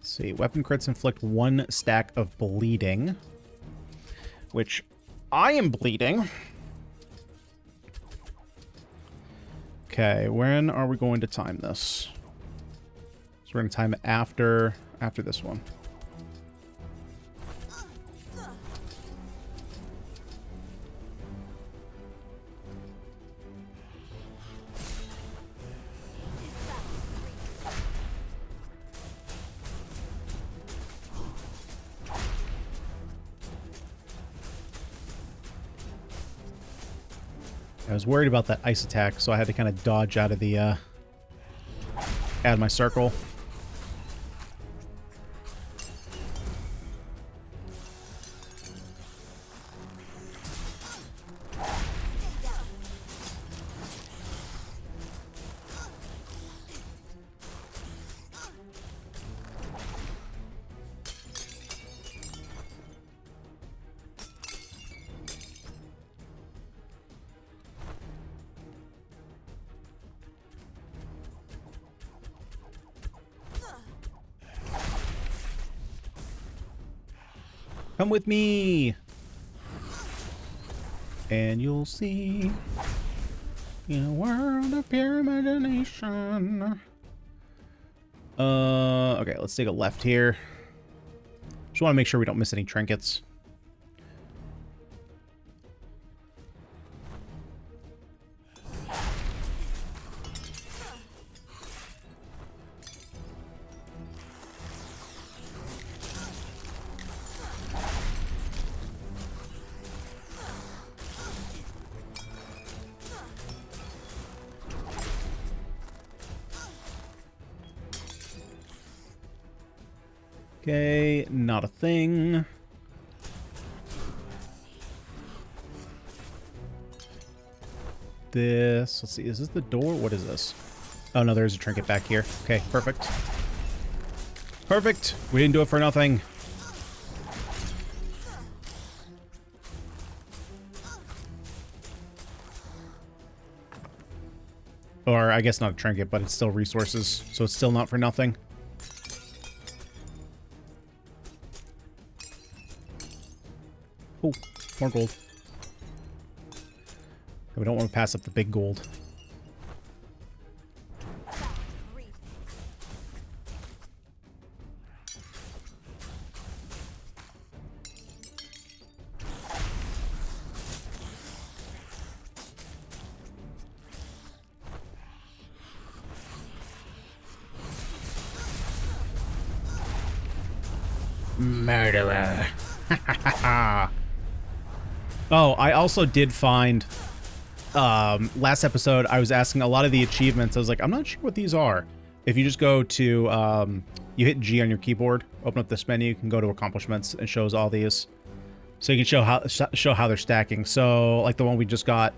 See, weapon crits inflict 1 stack of bleeding, which I am bleeding. Okay, when are we going to time this? So we're going to time it after this one. I was worried about that ice attack, so I had to kind of dodge out of the, out of my circle. Come with me, and you'll see in a world of pure imagination. Okay, let's take a left here. Just want to make sure we don't miss any trinkets. Okay, not a thing. This, let's see, is this the door? What is this? Oh no, there's a trinket back here. Okay, perfect. Perfect! We didn't do it for nothing. Or I guess not a trinket, but it's still resources, so it's still not for nothing. Oh, more gold. We don't want to pass up the big gold. Murderer. Oh, I also did find, last episode, I was asking a lot of the achievements. I was like, I'm not sure what these are. If you just go to, you hit G on your keyboard, open up this menu, you can go to accomplishments, and shows all these. So you can show how they're stacking. So, like the one we just got,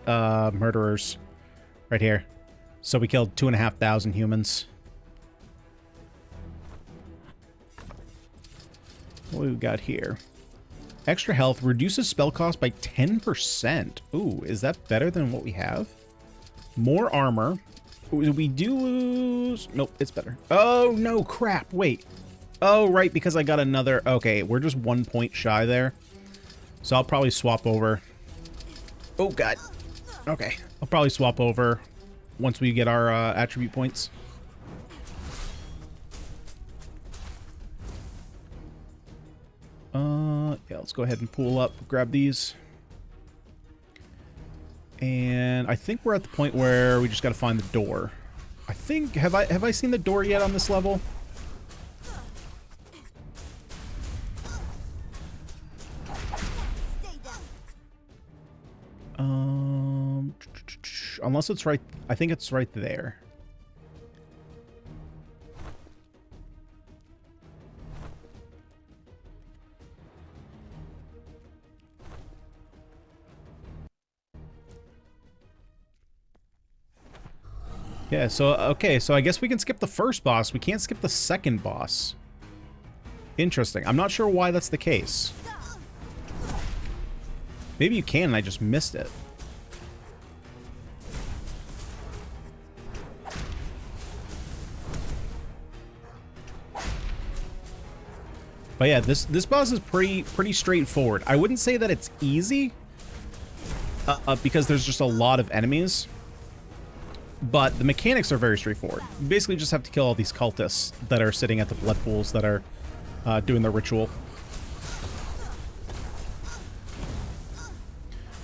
murderers, right here. So we killed 2,500 humans. What we got here? Extra health reduces spell cost by 10%. Ooh, is that better than what we have? More armor. We do lose... Nope, it's better. Oh, no, crap. Wait. Oh, right, because I got another... Okay, we're just 1 point shy there. So I'll probably swap over. Oh, God. Okay. I'll probably swap over once we get our attribute points. Yeah, let's go ahead and pull up, grab these. And I think we're at the point where we just got to find the door. I think, have I seen the door yet on this level? Unless it's right, I think it's right there. Yeah, so, okay, so I guess we can skip the first boss. We can't skip the second boss. Interesting. I'm not sure why that's the case. Maybe you can and I just missed it. But yeah, this boss is pretty straightforward. I wouldn't say that it's easy, because there's just a lot of enemies. But the mechanics are very straightforward. You basically just have to kill all these cultists that are sitting at the blood pools that are doing their ritual.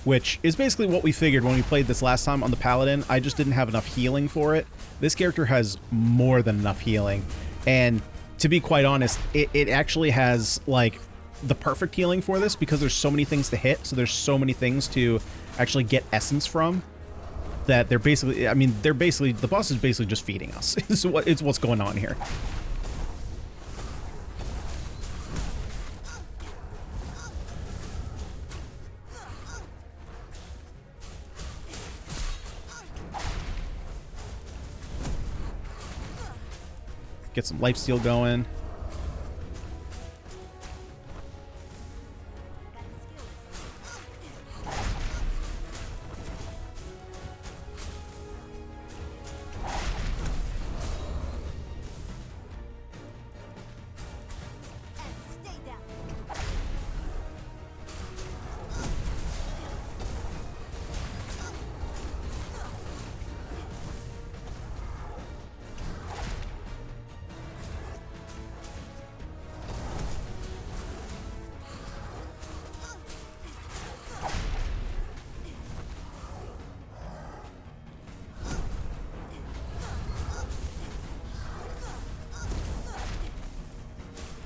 Which is basically what we figured when we played this last time on the Paladin. I just didn't have enough healing for it. This character has more than enough healing. And to be quite honest, it actually has, like, the perfect healing for this because there's so many things to hit. So there's so many things to actually get essence from. That they're basically, I mean, they're basically, the boss is basically just feeding us. It's what's going on here. Get some lifesteal going.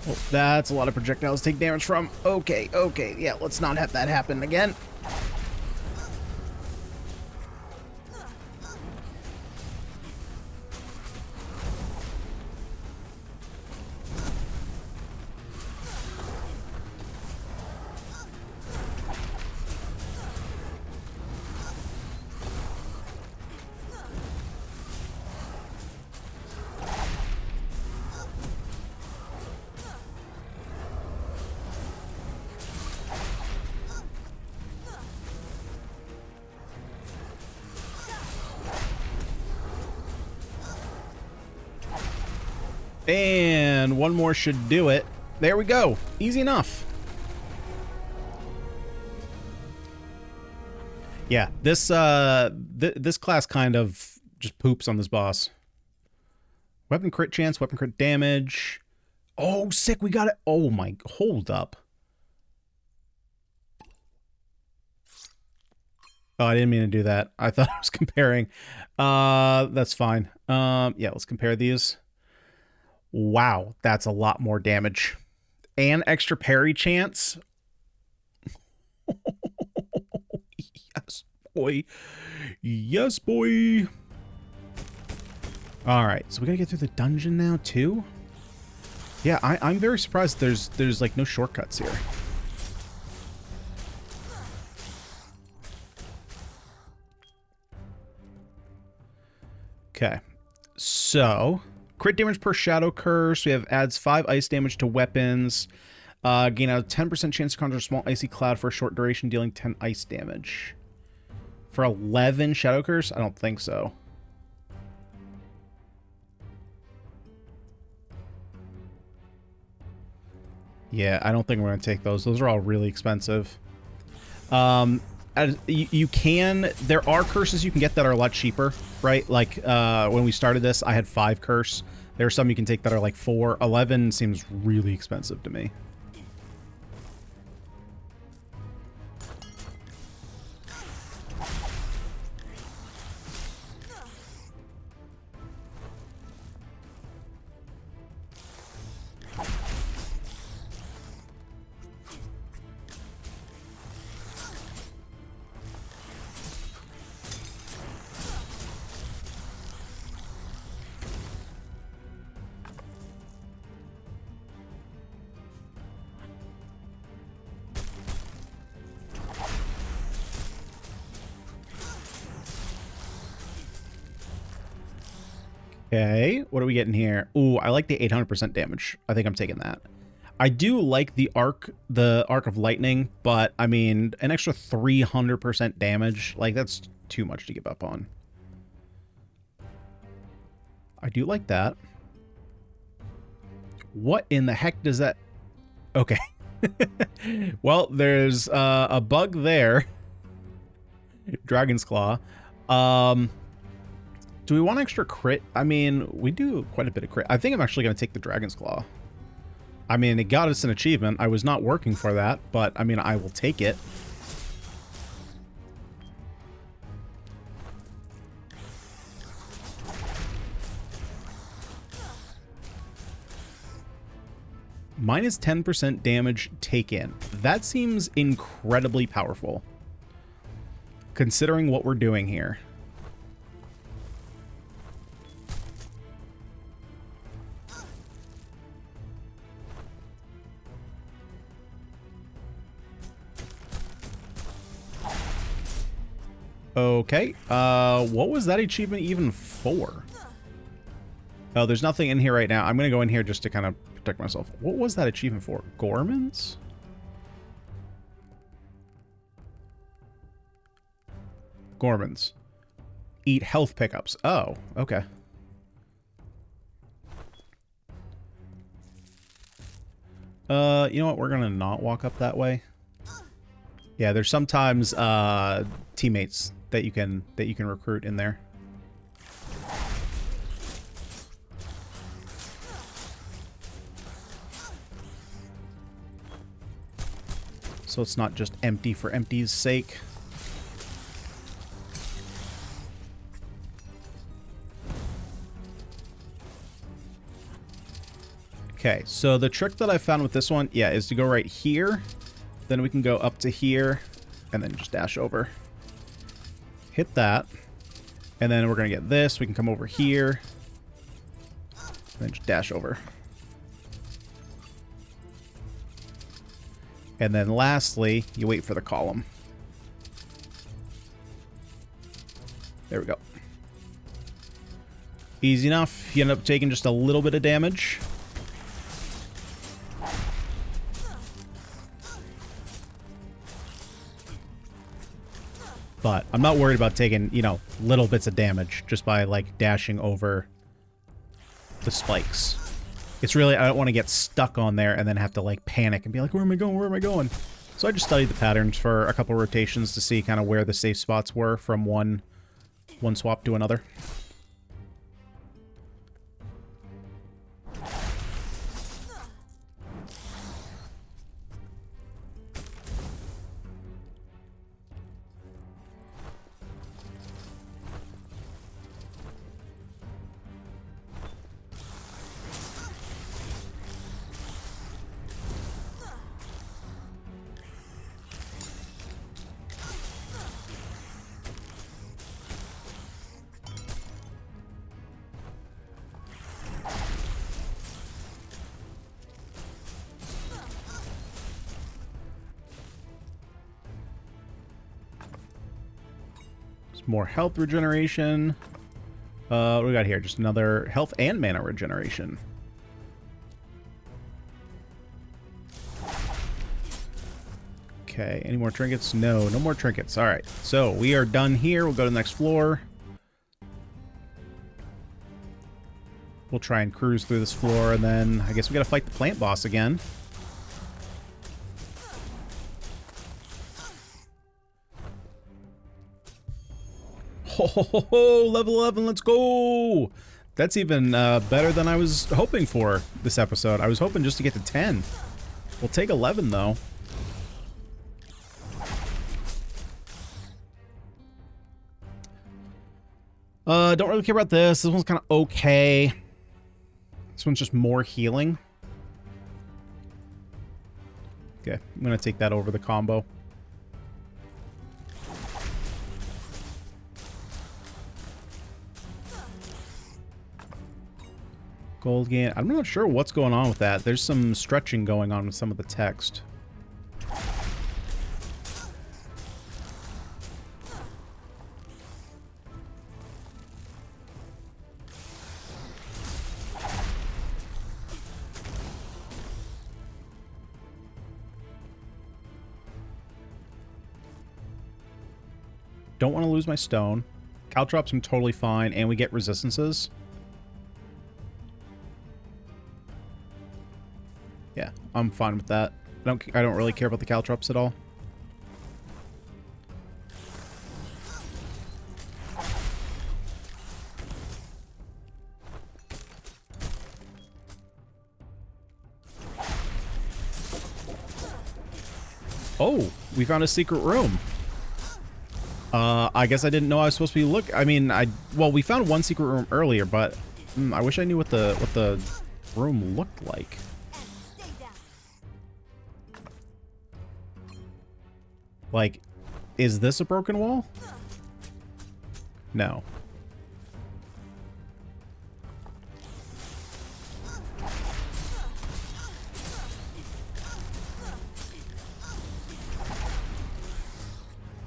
Oh, that's a lot of projectiles to take damage from. Okay, okay, yeah, let's not have that happen again. And one more should do it. There we go. Easy enough. Yeah, this this class kind of just poops on this boss. Weapon crit chance, weapon crit damage. Oh, sick, we got it. Oh my, hold up. Oh, I didn't mean to do that. I thought I was comparing. That's fine. Yeah, let's compare these. Wow, that's a lot more damage. And extra parry chance. Yes, boy. Yes, boy. All right, so we gotta get through the dungeon now too. Yeah, I'm very surprised there's like no shortcuts here. Okay, so crit damage per shadow curse. We have adds 5 ice damage to weapons. Gain a 10% chance to conjure a small icy cloud for a short duration, dealing 10 ice damage. For 11 shadow curse? I don't think so. Yeah, I don't think we're going to take those. Those are all really expensive. You can... There are curses you can get that are a lot cheaper, right? Like, when we started this, I had 5 curse. There are some you can take that are like 4. 11 seems really expensive to me. Okay, what are we getting here? Ooh, I like the 800% damage. I think I'm taking that. I do like the arc of lightning, but I mean, an extra 300% damage, like that's too much to give up on. I do like that. What in the heck does that... Okay. Well, there's a bug there. Dragon's Claw. Do we want extra crit? I mean, we do quite a bit of crit. I think I'm actually going to take the Dragon's Claw. I mean, it got us an achievement. I was not working for that, but I mean, I will take it. Minus 10% damage taken. That seems incredibly powerful, considering what we're doing here. Okay, what was that achievement even for? Oh, there's nothing in here right now. I'm gonna go in here just to kind of protect myself. What was that achievement for? Gormans? Gormans. Eat health pickups. Oh, okay. You know what? We're gonna not walk up that way. Yeah, there's sometimes teammates that you can recruit in there. So it's not just empty for empty's sake. Okay, so the trick that I found with this one, yeah, is to go right here. Then we can go up to here and then just dash over. Hit that. And then we're going to get this. We can come over here. And then just dash over. And then lastly, you wait for the column. There we go. Easy enough. You end up taking just a little bit of damage. But I'm not worried about taking, you know, little bits of damage just by, like, dashing over the spikes. It's really, I don't want to get stuck on there and then have to like panic and be like, where am I going? Where am I going? So I just studied the patterns for a couple rotations to see kind of where the safe spots were from one swap to another. More health regeneration. What do we got here? Just another health and mana regeneration. Okay, any more trinkets? No, no more trinkets. All right, so we are done here. We'll go to the next floor. We'll try and cruise through this floor, and then I guess we gotta fight the plant boss again. Oh, level 11, let's go! That's even better than I was hoping for this episode. I was hoping just to get to 10. We'll take 11, though. Don't really care about this. This one's kind of okay. This one's just more healing. Okay, I'm going to take that over the combo. Gold gain. I'm not sure what's going on with that. There's some stretching going on with some of the text. Don't want to lose my stone. Caltrops I'm totally fine, and we get resistances. Yeah, I'm fine with that. I don't really care about the caltrops at all. Oh, we found a secret room. I guess I didn't know I was supposed to be well, we found one secret room earlier, but I wish I knew what the room looked like. Like, is this a broken wall? No.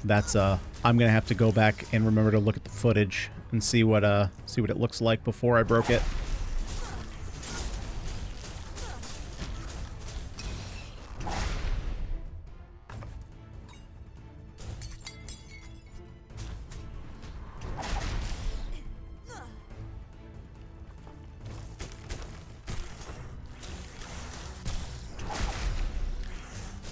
That's I'm gonna have to go back and remember to look at the footage and see what it looks like before I broke it.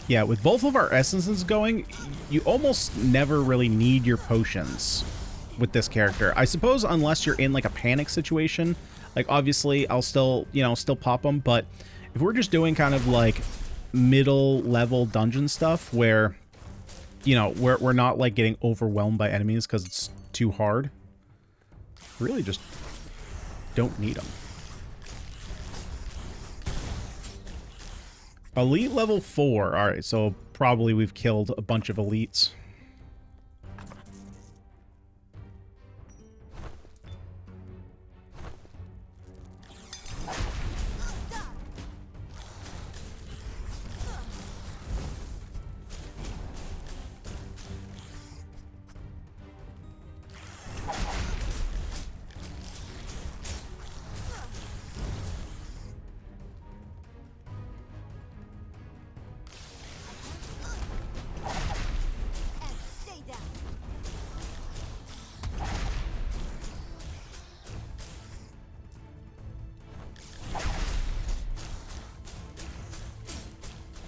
Yeah, with both of our essences going, you almost never really need your potions with this character. I suppose unless you're in like a panic situation, like obviously I'll still, still pop them, but if we're just doing kind of like middle level dungeon stuff where, we're not like getting overwhelmed by enemies because it's too hard, really just don't need them. Elite level 4. Alright, so probably we've killed a bunch of elites.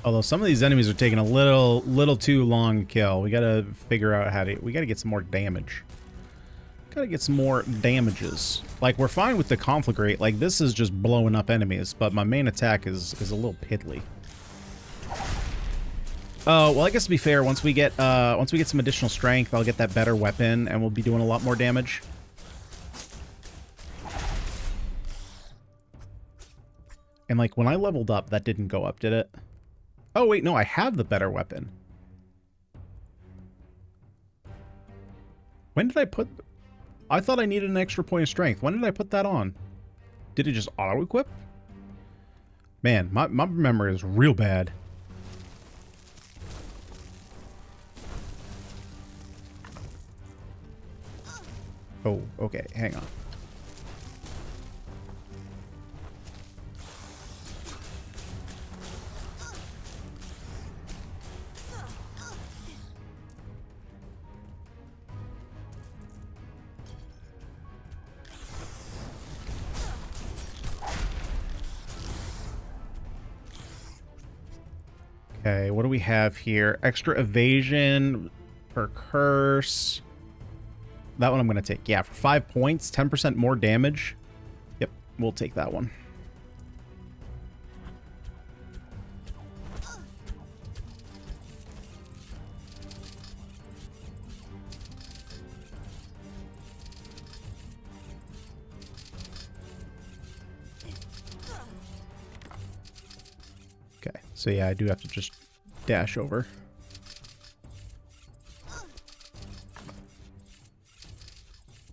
Although some of these enemies are taking a little too long to kill. We gotta figure out how to... We gotta get some more damage. Gotta get some more damages. Like, we're fine with the conflagrate. Like, this is just blowing up enemies, but my main attack is a little piddly. Oh, well, I guess to be fair, once we get some additional strength, I'll get that better weapon, and we'll be doing a lot more damage. And, like, when I leveled up, that didn't go up, did it? Oh, wait, no, I have the better weapon. When did I put... I thought I needed an extra point of strength. When did I put that on? Did it just auto-equip? Man, my memory is real bad. Oh, okay, hang on. Okay, what do we have here? Extra evasion per curse. That one I'm going to take. Yeah, for 5 points, 10% more damage. Yep, we'll take that one. Okay, so yeah, I do have to just dash over.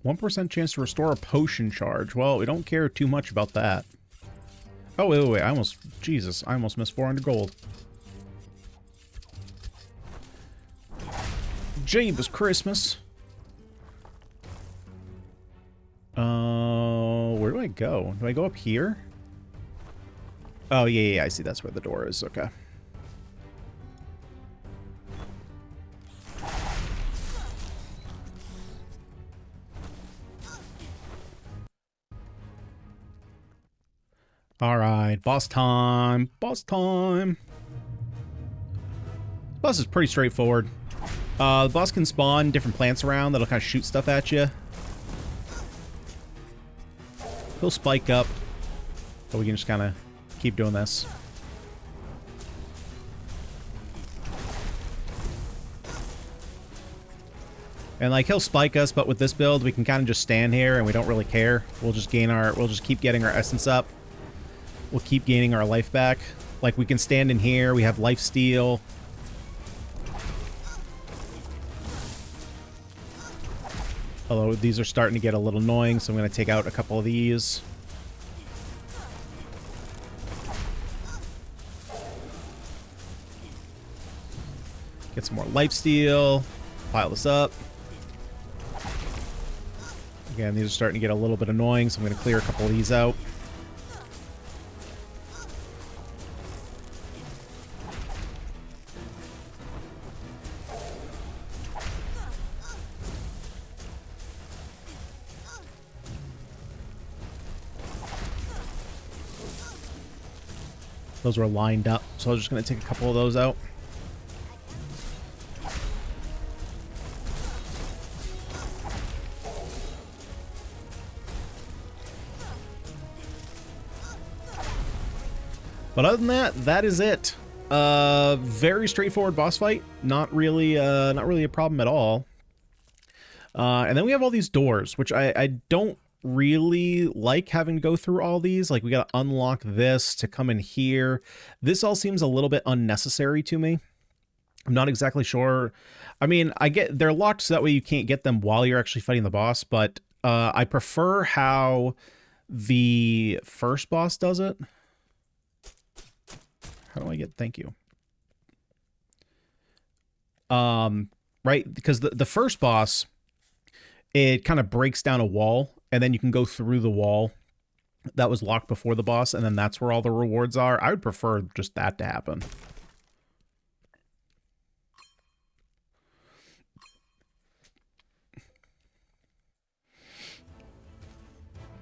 %1 chance to restore a potion charge. Well, we don't care too much about that. Oh, wait, I almost... Jesus, I almost missed 400 gold. Jeebus Christmas. Where do I go? Do I go up here? Oh, yeah, I see that's where the door is. Okay. All right, boss time. Boss time. This boss is pretty straightforward. The boss can spawn different plants around that'll kind of shoot stuff at you. He'll spike up, but we can just kind of keep doing this. And like he'll spike us, but with this build, we can kind of just stand here and we don't really care. We'll just keep getting our essence up. We'll keep gaining our life back. Like, we can stand in here. We have life steal. Although these are starting to get a little annoying, so I'm going to take out a couple of these. Get some more life steal. Pile this up. Again, these are starting to get a little bit annoying, so I'm going to clear a couple of these out. Those were lined up, so I'm just going to take a couple of those out. But other than that, that is it. Very straightforward boss fight. Not really a problem at all. And then we have all these doors, which I don't really like having to go through all these. Like, we got to unlock this to come in here. This all seems a little bit unnecessary to me. I'm not exactly sure. I mean, I get they're locked so that way you can't get them while you're actually fighting the boss, but I prefer how the first boss does it. How do I get thank you? Right, because the first boss, it kind of breaks down a wall, and then you can go through the wall that was locked before the boss, and then that's where all the rewards are. I would prefer just that to happen.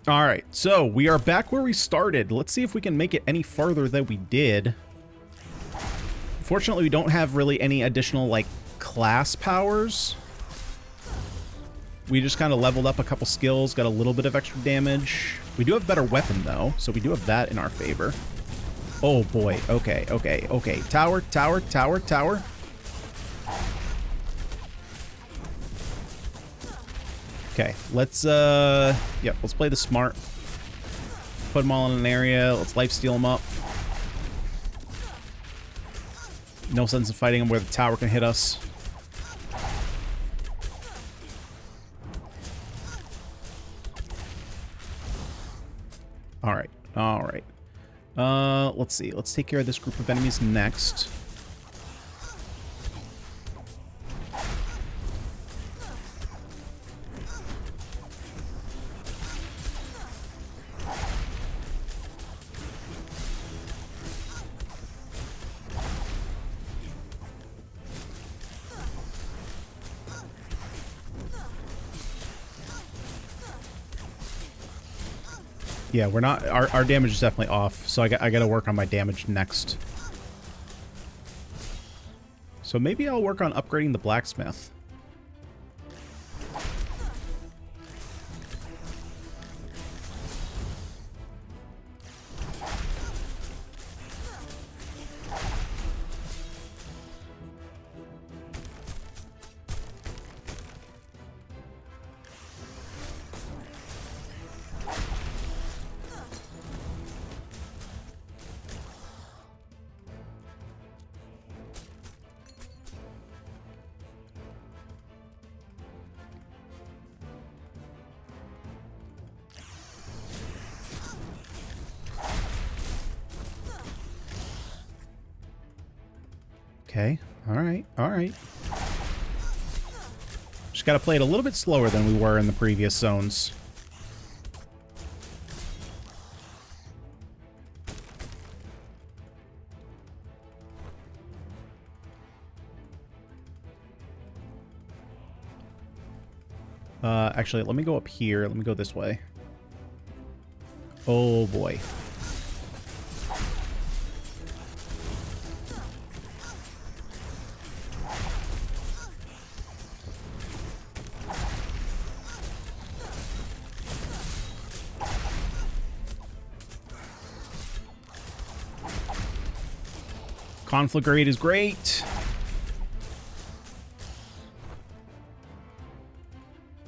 All right, so we are back where we started. Let's see if we can make it any farther than we did. Fortunately, we don't have really any additional, like, class powers. We just kind of leveled up a couple skills, got a little bit of extra damage. We do have better weapon, though, so we do have that in our favor. Oh, boy. Okay, okay, okay. Tower, tower, tower, tower. Okay, let's, yep, let's play the smart. Put them all in an area. Let's lifesteal them up. No sense in fighting them where the tower can hit us. Alright, alright. Let's see. Let's take care of this group of enemies next. Yeah, we're not... Our damage is definitely off, so I gotta work on my damage next. So maybe I'll work on upgrading the blacksmith. Okay, alright, alright. Just gotta play it a little bit slower than we were in the previous zones. Actually, let me go up here. Let me go this way. Oh, boy. Conflagrate is great.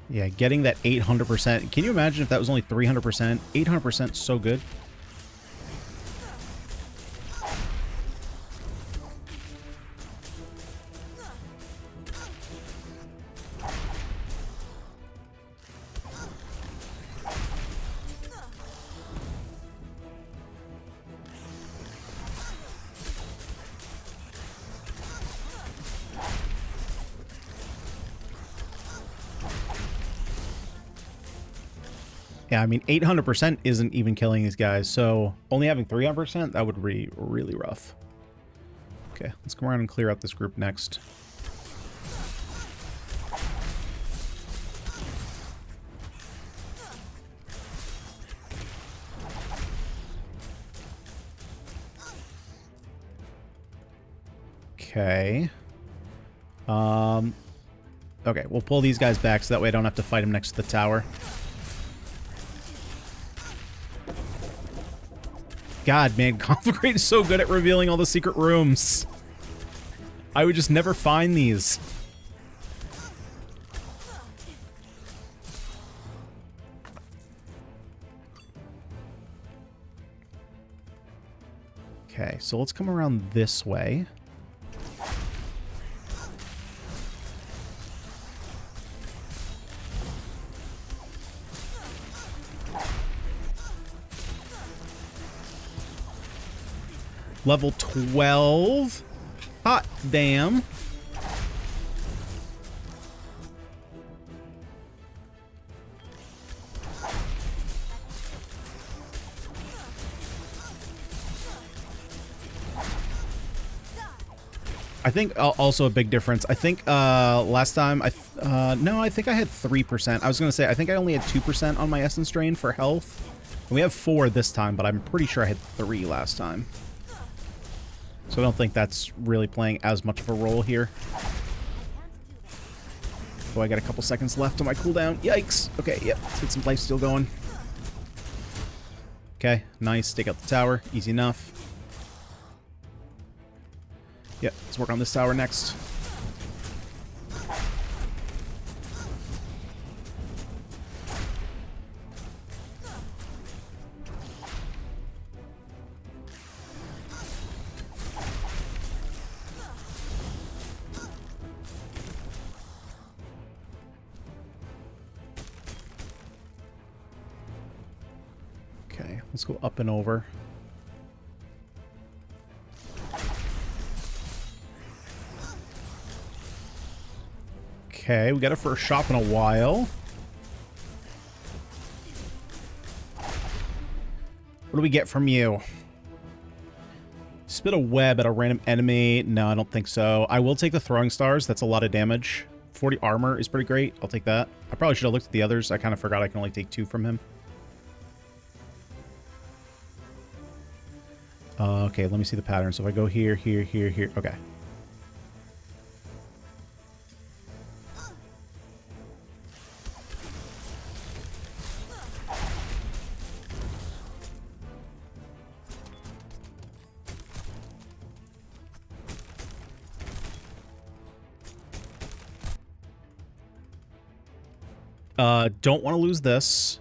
Yeah, getting that 800%. Can you imagine if that was only 300%? 800% is so good. Yeah, I mean, 800% isn't even killing these guys, so only having 300%, that would be really rough. Okay, let's come around and clear out this group next. Okay. Okay, we'll pull these guys back so that way I don't have to fight them next to the tower. God, man, Conflagrate is so good at revealing all the secret rooms. I would just never find these. Okay, so let's come around this way. Level 12. Hot damn. I think also a big difference. I think last time no, I think I had 3%. I was going to say I think I only had 2% on my essence drain for health. And we have 4 this time, but I'm pretty sure I had 3 last time. So I don't think that's really playing as much of a role here. Oh, I got a couple seconds left on my cooldown. Yikes. Okay, yep. Let's get some lifesteal going. Okay, nice. Take out the tower. Easy enough. Yep, let's work on this tower next. Okay, let's go up and over. Okay, we got a first shot in a while. What do we get from you? Spit a web at a random enemy. No, I don't think so. I will take the throwing stars. That's a lot of damage. 40 armor is pretty great. I'll take that. I probably should have looked at the others. I kind of forgot I can only take 2 from him. Okay, let me see the pattern. So if I go here, here, here, here. Okay. Don't want to lose this.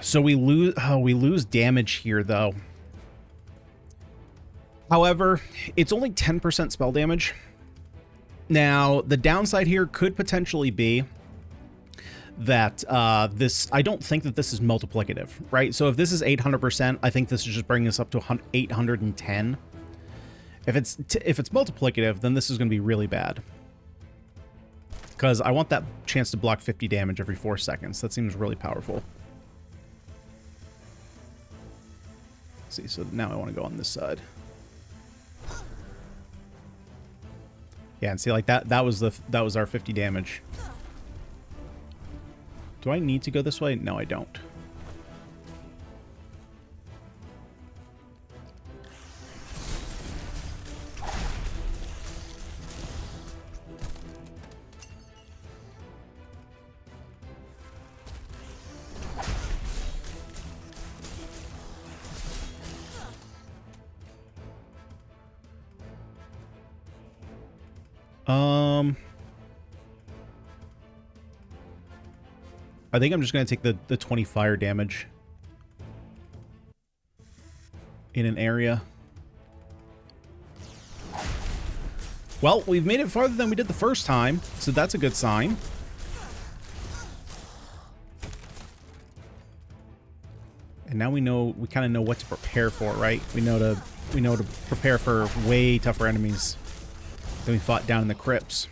So we lose damage here, though. However, it's only 10% spell damage. Now, the downside here could potentially be that I don't think that this is multiplicative, right? So if this is 800%, I think this is just bringing us up to 810. If it's multiplicative, then this is going to be really bad. Because I want that chance to block 50 damage every 4 seconds. That seems really powerful. See, so now I want to go on this side. Yeah, and see, like that was our 50 damage. Do I need to go this way? No, I don't. I think I'm just going to take the 20 fire damage in an area. Well, we've made it farther than we did the first time, so that's a good sign. And now we kind of know what to prepare for, right? We know to prepare for way tougher enemies than we fought down in the crypts.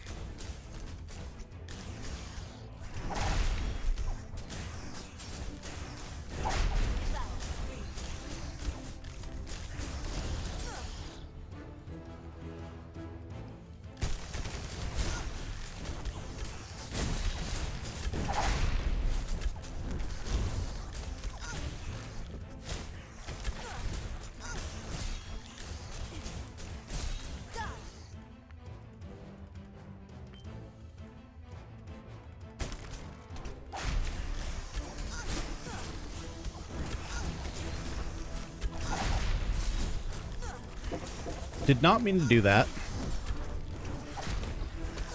Did not mean to do that.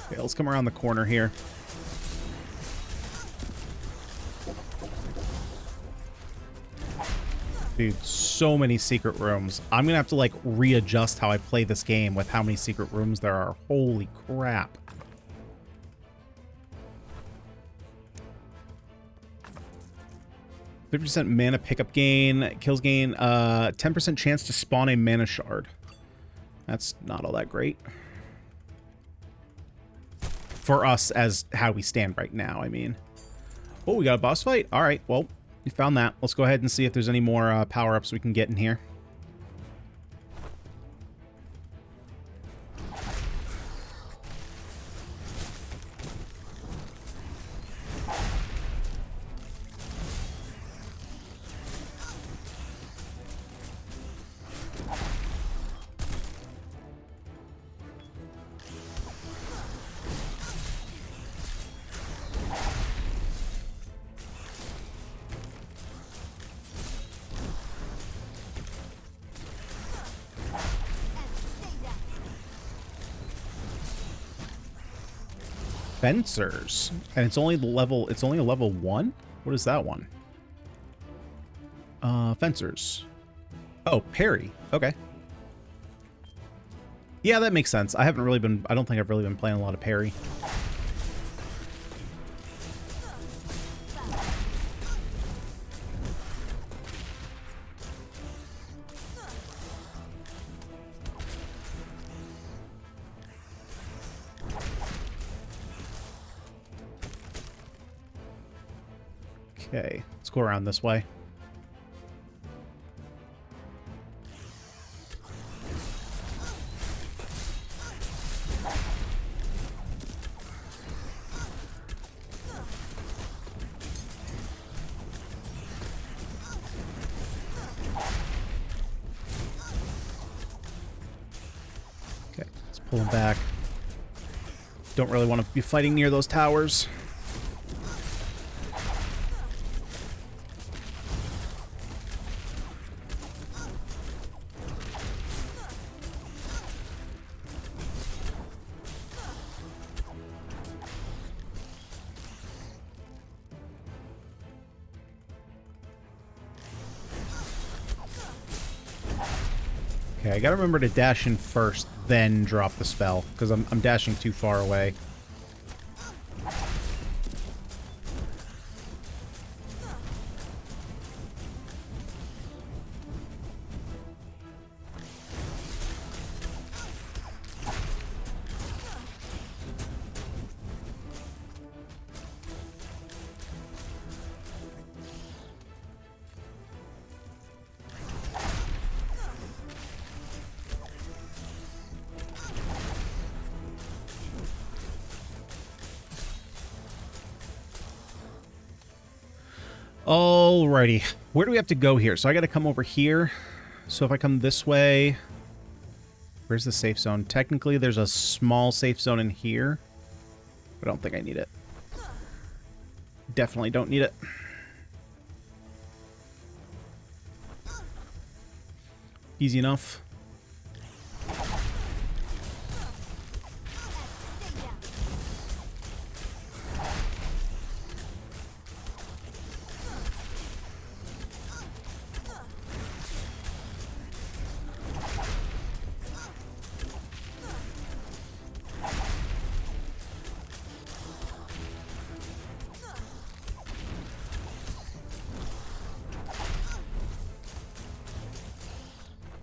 Okay, let's come around the corner here. Dude, so many secret rooms. I'm gonna have to, like, readjust how I play this game with how many secret rooms there are. Holy crap. %50 mana pickup gain, kills gain, 10% chance to spawn a mana shard. That's not all that great. For us as how we stand right now, I mean. Oh, we got a boss fight? Alright, well, we found that. Let's go ahead and see if there's any more power-ups we can get in here. fencers, and it's only a level 1. What is that one? Fencers. Oh, parry. Okay. Yeah, that makes sense. I don't think I've really been playing a lot of parry. Okay, let's go around this way. Okay, let's pull him back. Don't really want to be fighting near those towers. Okay, I gotta remember to dash in first, then drop the spell, because I'm dashing too far away. Alrighty, where do we have to go here? So I gotta come over here. So if I come this way, where's the safe zone? Technically, there's a small safe zone in here. I don't think I need it. Definitely don't need it. Easy enough.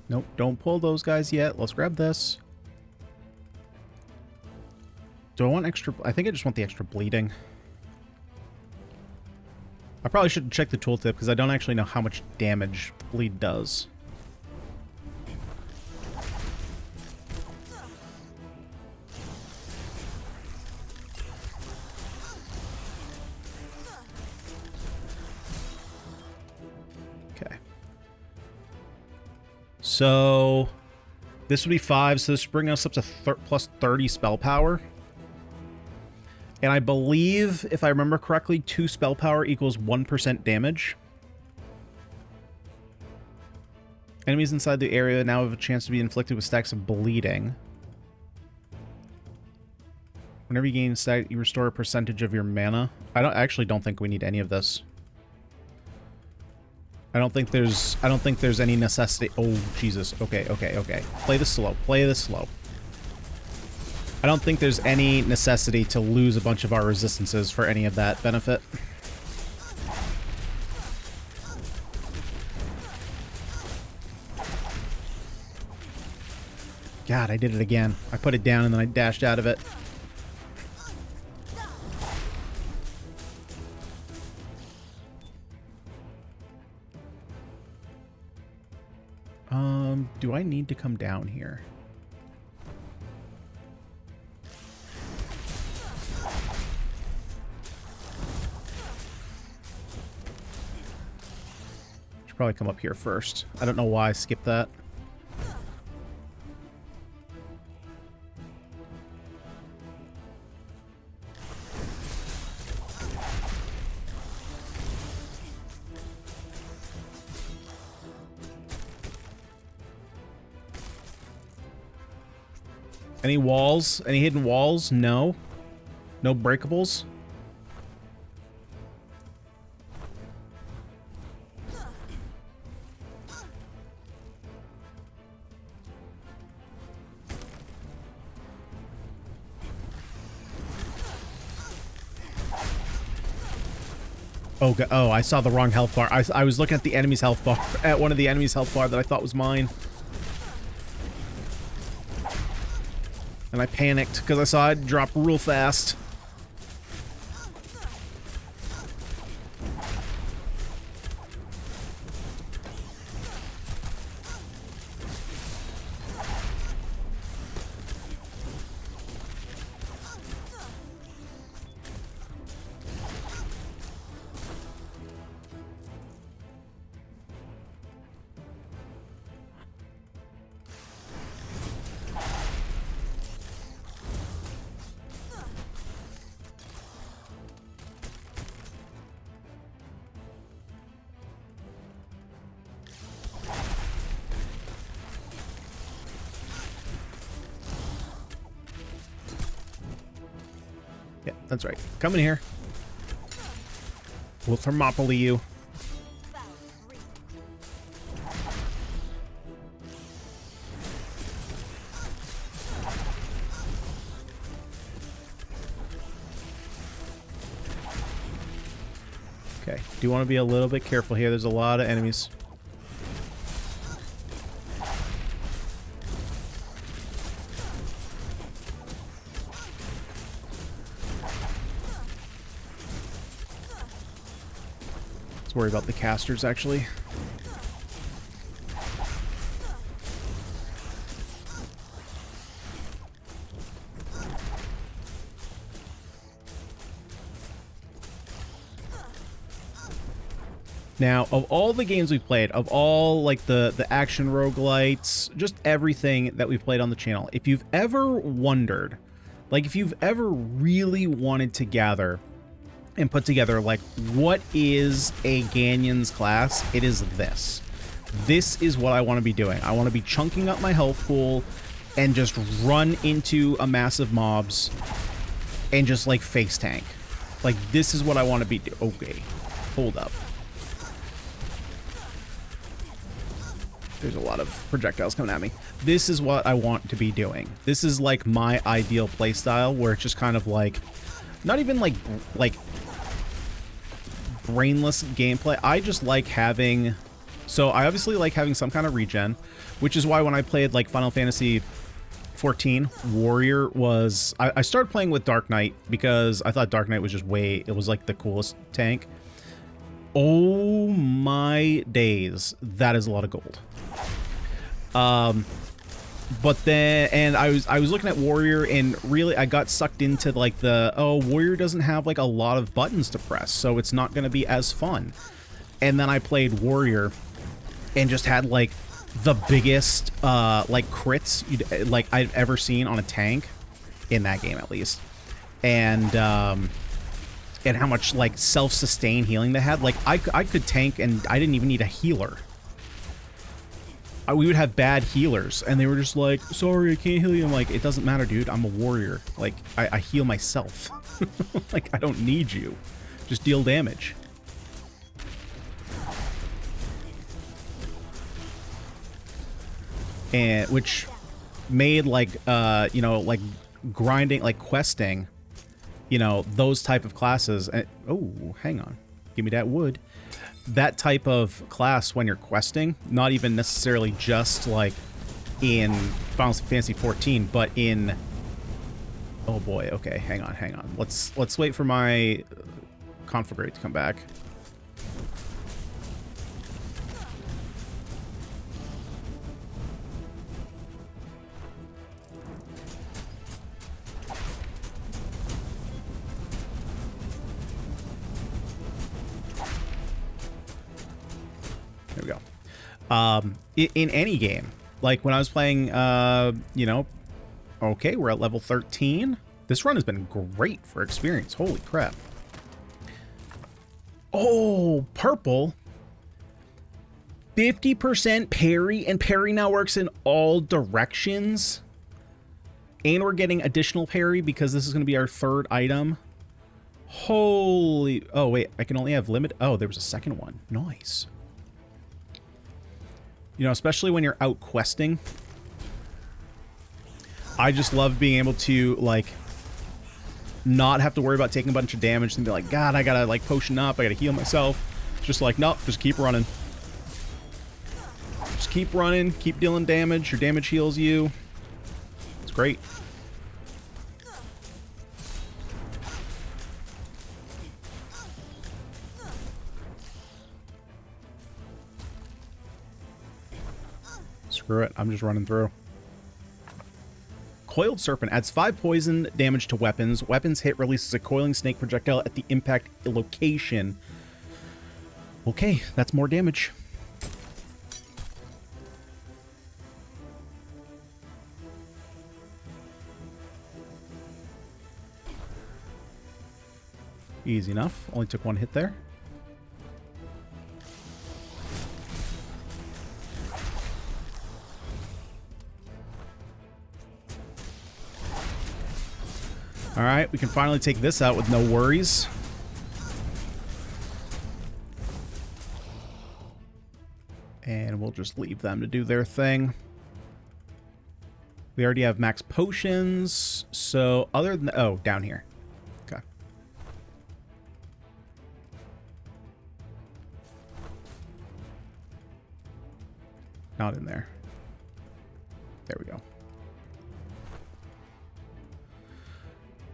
Nope, don't pull those guys yet. Let's grab this. Do I want extra? I think I just want the extra bleeding. I probably should check the tooltip because I don't actually know how much damage bleed does. Okay. So this would be 5, so this would bring us up to plus 30 spell power. And I believe, if I remember correctly, 2 spell power equals 1% damage. Enemies inside the area now have a chance to be inflicted with stacks of bleeding. Whenever you gain a stack, you restore a percentage of your mana. I actually don't think we need any of this. I don't think there's any necessity. Oh, Jesus. Okay. Play this slow. Play this slow. I don't think there's any necessity to lose a bunch of our resistances for any of that benefit. God, I did it again. I put it down and then I dashed out of it. Do I need to come down here? Should probably come up here first. I don't know why I skipped that. Any walls? Any hidden walls? No. No breakables? Oh, oh, I saw the wrong health bar. I was looking at the enemy's health bar, at one of the enemy's health bar that I thought was mine. And I panicked because I saw it drop real fast. Yeah, that's right. Come in here. We'll Thermopylae you. Okay, do want to be a little bit careful here. There's a lot of enemies. Let's worry about the casters, actually. Now, of all the games we've played, of all like the action roguelites, just everything that we've played on the channel, if you've ever wondered, like if you've ever really wanted to gather and put together like what is a Ganyonz class, it is this. This is what I want to be doing. I want to be chunking up my health pool and just run into a massive mobs and just like face tank. Like this is what I want to be doing. Okay, hold up. There's a lot of projectiles coming at me. This is what I want to be doing. This is like my ideal playstyle where it's just kind of like, not even like brainless gameplay. I just like having, so I obviously like having some kind of regen, which is why when I played like Final Fantasy 14, Warrior was, I started playing with Dark Knight because I thought Dark Knight was just way, it was like the coolest tank. Oh my days, that is a lot of gold. But then, and I was looking at Warrior and really I got sucked into like the, oh, Warrior doesn't have like a lot of buttons to press, so it's not going to be as fun. And then I played Warrior and just had like the biggest like crits like I've ever seen on a tank in that game, at least. And how much like self-sustain healing they had. Like I could tank and I didn't even need a healer. We would have bad healers and they were just like, sorry, I can't heal you. I'm like, it doesn't matter, dude. I'm a warrior. Like I heal myself. Like I don't need you. Just deal damage. And which made like you know, like grinding, like questing, you know, those type of classes. And, oh, hang on. Give me that wood. That type of class when you're questing, not even necessarily just like in Final Fantasy 14, but in, oh boy, okay, hang on. Let's wait for my conflagrate to come back. There we go. In any game, like when I was playing, you know, okay, we're at level 13. This run has been great for experience. Holy crap. Oh, purple. 50% parry, and parry now works in all directions. And we're getting additional parry because this is going to be our third item. Holy... Oh, wait. I can only have limit... Oh, there was a second one. Nice. You know, especially when you're out questing. I just love being able to, like, not have to worry about taking a bunch of damage and be like, God, I gotta, like, potion up. I gotta heal myself. Just like, nope, just keep running. Just keep running. Keep dealing damage. Your damage heals you. It's great. Screw it. I'm just running through. Coiled Serpent adds 5 poison damage to weapons. Weapons hit releases a coiling snake projectile at the impact location. Okay, that's more damage. Easy enough. Only took 1 hit there. Alright, we can finally take this out with no worries. And we'll just leave them to do their thing. We already have max potions, so other than... Oh, down here. Okay. Not in there. There we go.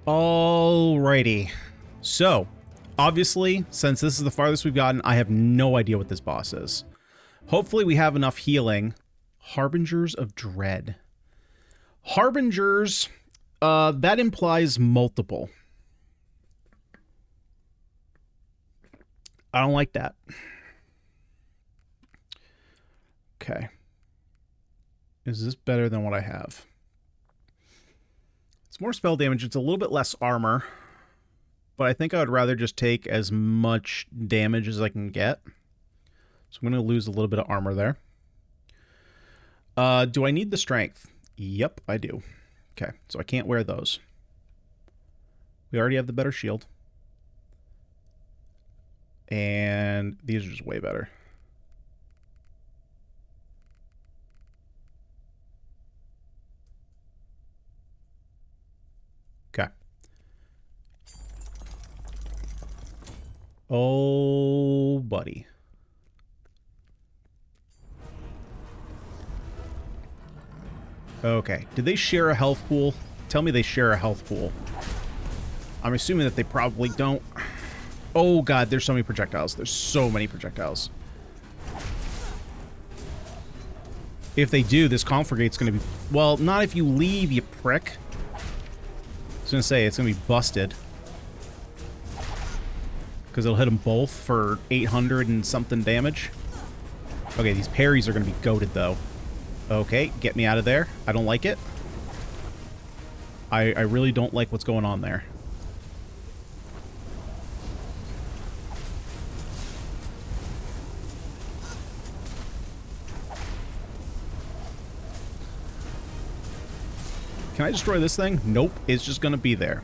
Alrighty. So, obviously, since this is the farthest we've gotten, I have no idea what this boss is. Hopefully we have enough healing. Harbingers of Dread. Harbingers, that implies multiple. I don't like that. Okay. Is this better than what I have? It's more spell damage. It's a little bit less armor. But I think I would rather just take as much damage as I can get. So I'm going to lose a little bit of armor there. Do I need the strength? Yep, I do. Okay, so I can't wear those. We already have the better shield. And these are just way better. Okay. Oh, buddy. Okay. Did they share a health pool? Tell me they share a health pool. I'm assuming that they probably don't. Oh, God. There's so many projectiles. There's so many projectiles. If they do, this Conflagrate's going to be... Well, not if you leave, you prick. I was going to say, it's going to be busted. Because it'll hit them both for 800 and something damage. Okay, these parries are going to be goated, though. Okay, get me out of there. I don't like it. I really don't like what's going on there. Can I destroy this thing? Nope, it's just going to be there.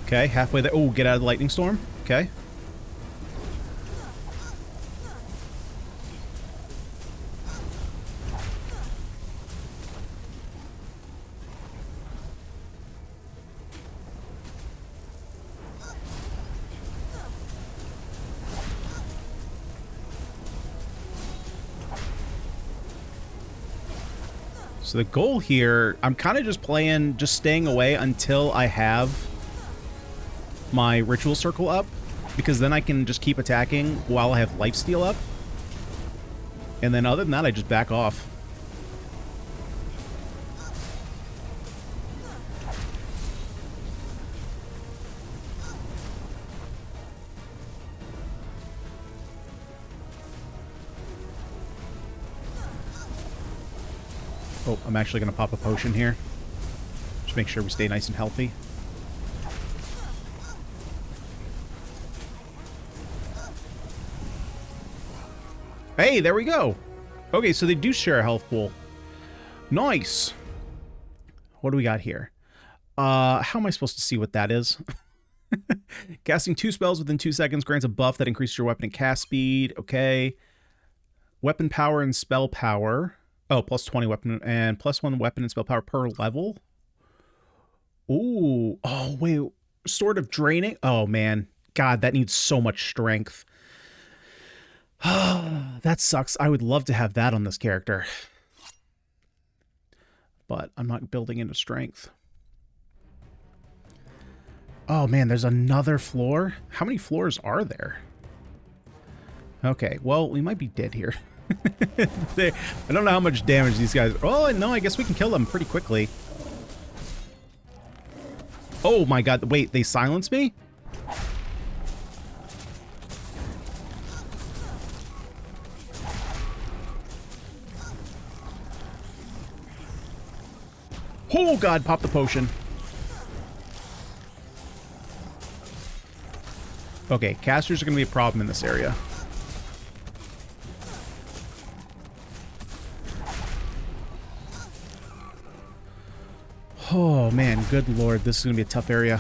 Okay, halfway there. Oh, get out of the lightning storm. Okay. So the goal here, I'm kind of just playing, just staying away until I have my ritual circle up, because then I can just keep attacking while I have lifesteal up. And then other than that, I just back off. Oh, I'm actually going to pop a potion here. Just make sure we stay nice and healthy. Hey, there we go. Okay, so they do share a health pool. Nice. What do we got here? How am I supposed to see what that is? Casting 2 spells within 2 seconds grants a buff that increases your weapon and cast speed. Okay. Weapon power and spell power. Oh, plus 20 weapon and plus 1 weapon and spell power per level. Ooh. Oh, wait. Sword of Draining. Oh, man. God, that needs so much strength. That sucks. I would love to have that on this character. But I'm not building into strength. Oh, man, there's another floor? How many floors are there? Okay, well, we might be dead here. I don't know how much damage these guys... Oh, no, I guess we can kill them pretty quickly. Oh, my God. Wait, they silenced me? Oh, God, pop the potion. Okay, casters are going to be a problem in this area. Oh, man, good lord, this is going to be a tough area.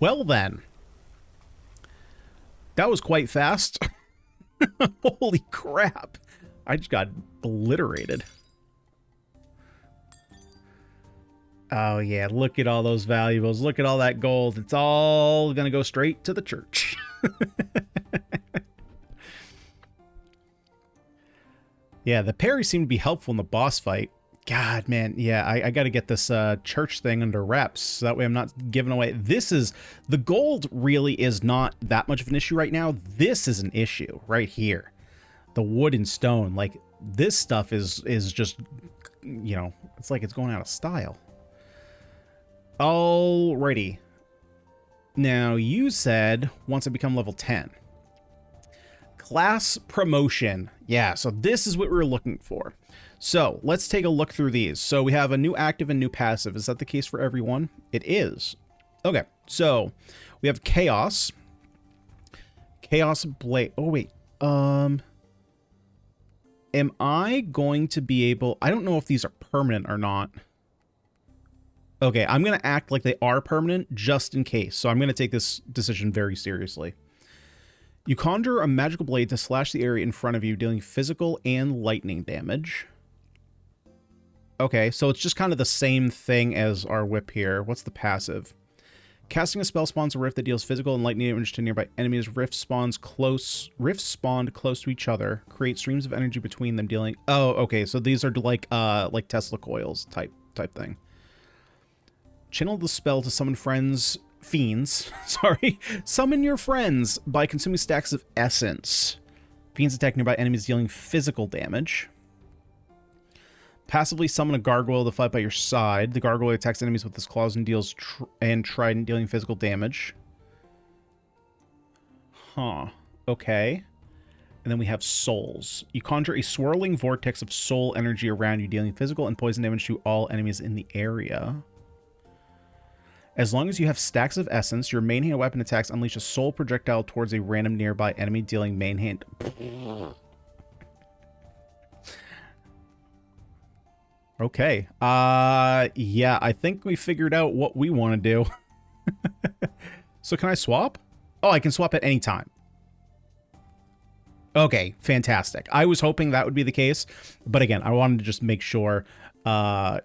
Well then, that was quite fast. Holy crap. I just got obliterated. Oh yeah, look at all those valuables. Look at all that gold. It's all gonna go straight to the church. Yeah, the parry seemed to be helpful in the boss fight. God, man, yeah, I got to get this church thing under wraps, so that way I'm not giving away. This is, the gold really is not that much of an issue right now. This is an issue right here. The wood and stone, like, this stuff is just, you know, it's like it's going out of style. Alrighty. Now, you said once I become level 10. Class promotion. Yeah, so this is what we were looking for. So let's take a look through these. So we have a new active and new passive. Is that the case for everyone? It is. Okay, so we have Chaos. Chaos Blade. Oh, wait. Am I going to be able... I don't know if these are permanent or not. Okay, I'm going to act like they are permanent just in case. So I'm going to take this decision very seriously. You conjure a magical blade to slash the area in front of you, dealing physical and lightning damage. Okay, so it's just kind of the same thing as our whip here. What's the passive? Casting a spell spawns a rift that deals physical and lightning damage to nearby enemies. Rifts spawned close to each other. Create streams of energy between them, dealing... Oh, okay, so these are like Tesla coils type thing. Channel the spell to summon fiends. Sorry. Summon your friends by consuming stacks of essence. Fiends attack nearby enemies, dealing physical damage. Passively summon a gargoyle to fight by your side. The gargoyle attacks enemies with its claws and deals trident, dealing physical damage. Huh. Okay. And then we have souls. You conjure a swirling vortex of soul energy around you, dealing physical and poison damage to all enemies in the area. As long as you have stacks of essence, your main hand weapon attacks unleash a soul projectile towards a random nearby enemy, dealing main hand... Okay. Yeah, I think we figured out what we want to do. So can I swap? Oh, I can swap at any time. Okay, fantastic. I was hoping that would be the case, but again, I wanted to just make sure. Yeah,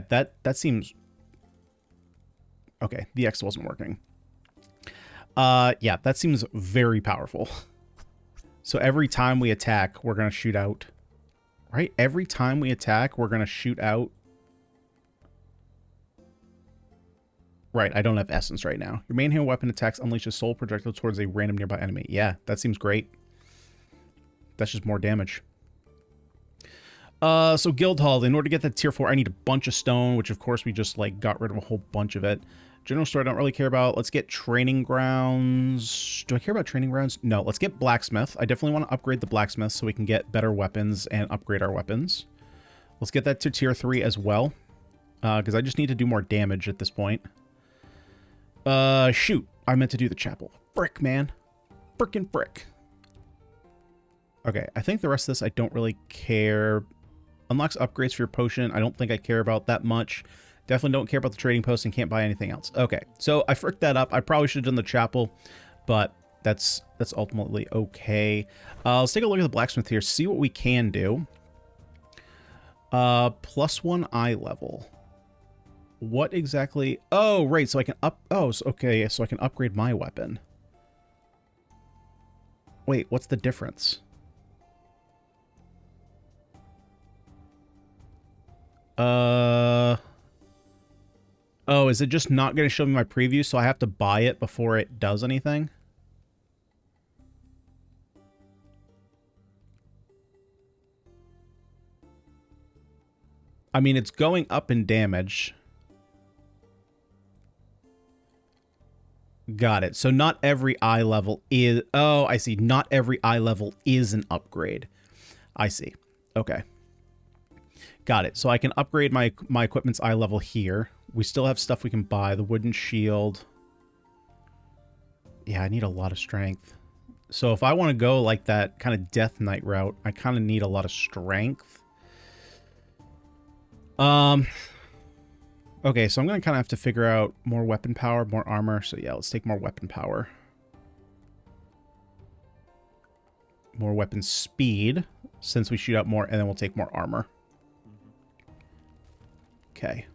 that seems... Okay, the X wasn't working. Yeah, that seems very powerful. So every time we attack, we're going to shoot out... Right? Every time we attack, we're going to shoot out... Right, I don't have essence right now. Your main hand weapon attacks unleashes soul projectile towards a random nearby enemy. Yeah, that seems great. That's just more damage. So Guild Hall, in order to get that tier 4, I need a bunch of stone, which of course we just like got rid of a whole bunch of it. General store I don't really care about. Let's get training grounds. Do I care about training grounds? No, let's get blacksmith. I definitely want to upgrade the blacksmith so we can get better weapons and upgrade our weapons. Let's get that to tier 3 as well. Because I just need to do more damage at this point. Shoot. I meant to do the chapel. Frick, man. Frickin' frick. Okay, I think the rest of this I don't really care. Unlocks upgrades for your potion. I don't think I care about that much. Definitely don't care about the trading post and can't buy anything else. Okay, so I fricked that up. I probably should have done the chapel, but that's ultimately okay. Let's take a look at the blacksmith here, see what we can do. +1 eye level. What exactly? Oh, right, so I can okay, so I can upgrade my weapon. Wait, what's the difference? Oh, is it just not going to show me my preview, so I have to buy it before it does anything? I mean, it's going up in damage. Got it. So not every eye level is... Oh, I see. Not every eye level is an upgrade. I see. Okay. Got it. So I can upgrade my equipment's eye level here. We still have stuff we can buy. The wooden shield. Yeah, I need a lot of strength. So if I want to go like that kind of Death Knight route, I kind of need a lot of strength. Okay, so I'm going to kind of have to figure out more weapon power, more armor. So yeah, let's take more weapon power. More weapon speed, since we shoot out more, and then we'll take more armor. Okay.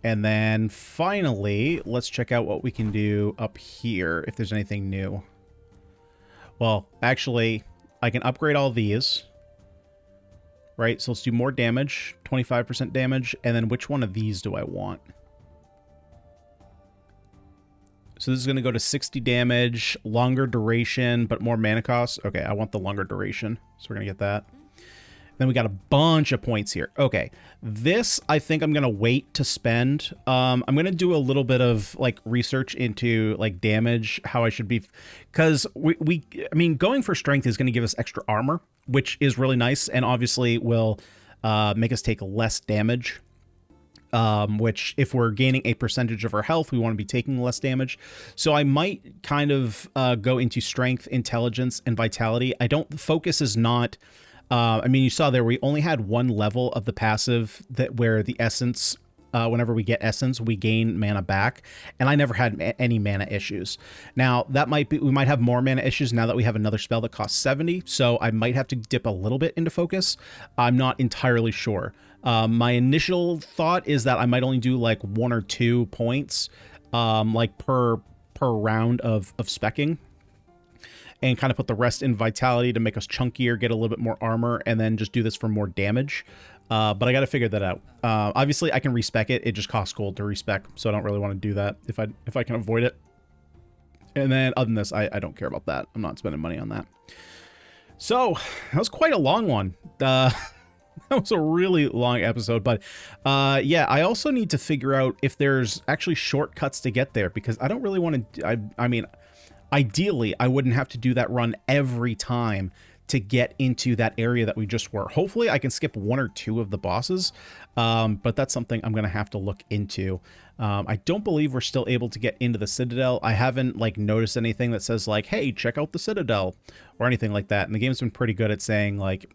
And then finally, let's check out what we can do up here, if there's anything new. Well, actually, I can upgrade all these. Right, so let's do more damage, 25% damage, and then which one of these do I want? So this is going to go to 60 damage, longer duration, but more mana cost. Okay, I want the longer duration, so we're going to get that. Then we got a bunch of points here. Okay, this I think I'm going to wait to spend. I'm going to do a little bit of like research into like damage, how I should be, because I mean, going for strength is going to give us extra armor, which is really nice, and obviously will make us take less damage. Which if we're gaining a percentage of our health, we want to be taking less damage. So I might kind of go into strength, intelligence, and vitality. Focus is not... I mean, you saw there, we only had one level of the passive where the essence, whenever we get essence, we gain mana back. And I never had any mana issues. Now, we might have more mana issues now that we have another spell that costs 70. So I might have to dip a little bit into focus. I'm not entirely sure. My initial thought is that I might only do like 1 or 2 points, like per round of specking. And kind of put the rest in vitality to make us chunkier, get a little bit more armor, and then just do this for more damage. But I got to figure that out. Obviously, I can respec it. It just costs gold to respec, so I don't really want to do that if I can avoid it. And then other than this, I don't care about that. I'm not spending money on that. So that was quite a long one. That was a really long episode, but yeah, I also need to figure out if there's actually shortcuts to get there, because I don't really want to... I mean... Ideally, I wouldn't have to do that run every time to get into that area that we just were. Hopefully, I can skip 1 or 2 of the bosses, but that's something I'm going to have to look into. I don't believe we're still able to get into the Citadel. I haven't like noticed anything that says like, hey, check out the Citadel or anything like that. And the game's been pretty good at saying like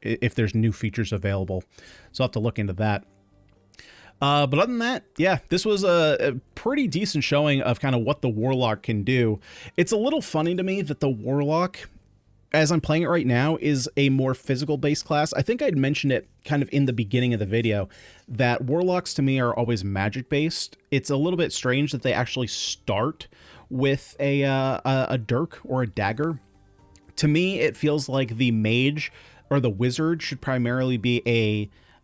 if there's new features available. So I'll have to look into that. But other than that, yeah, this was a pretty decent showing of kind of what the Warlock can do. It's a little funny to me that the Warlock, as I'm playing it right now, is a more physical-based class. I think I'd mentioned it kind of in the beginning of the video, that Warlocks to me are always magic-based. It's a little bit strange that they actually start with a dirk or a dagger. To me, it feels like the mage or the wizard should primarily be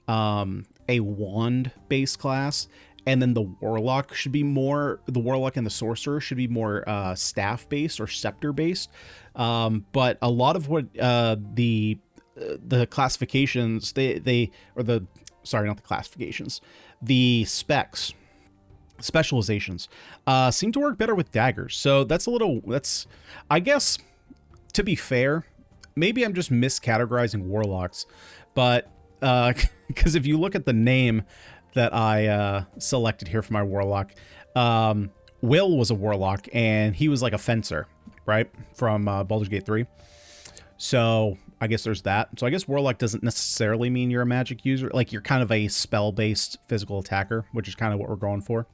a wand-based class, and then the warlock should be more... The warlock and the sorcerer should be more staff-based or scepter-based. But a lot of what the the classifications, or the, sorry, not the classifications, the specs, specializations, seem to work better with daggers. So that's I guess, to be fair, maybe I'm just miscategorizing warlocks, but because if you look at the name that I selected here for my warlock, Will was a warlock, and he was like a fencer, right, from Baldur's Gate 3. So I guess there's that. So I guess warlock doesn't necessarily mean you're a magic user. Like, you're kind of a spell-based physical attacker, which is kind of what we're going for.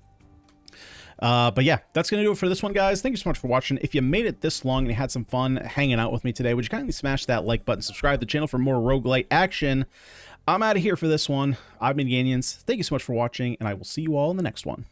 But yeah, that's going to do it for this one, guys. Thank you so much for watching. If you made it this long and you had some fun hanging out with me today, would you kindly smash that like button, subscribe to the channel for more roguelite action. I'm out of here for this one. I've been Ganyonz. Thank you so much for watching, and I will see you all in the next one.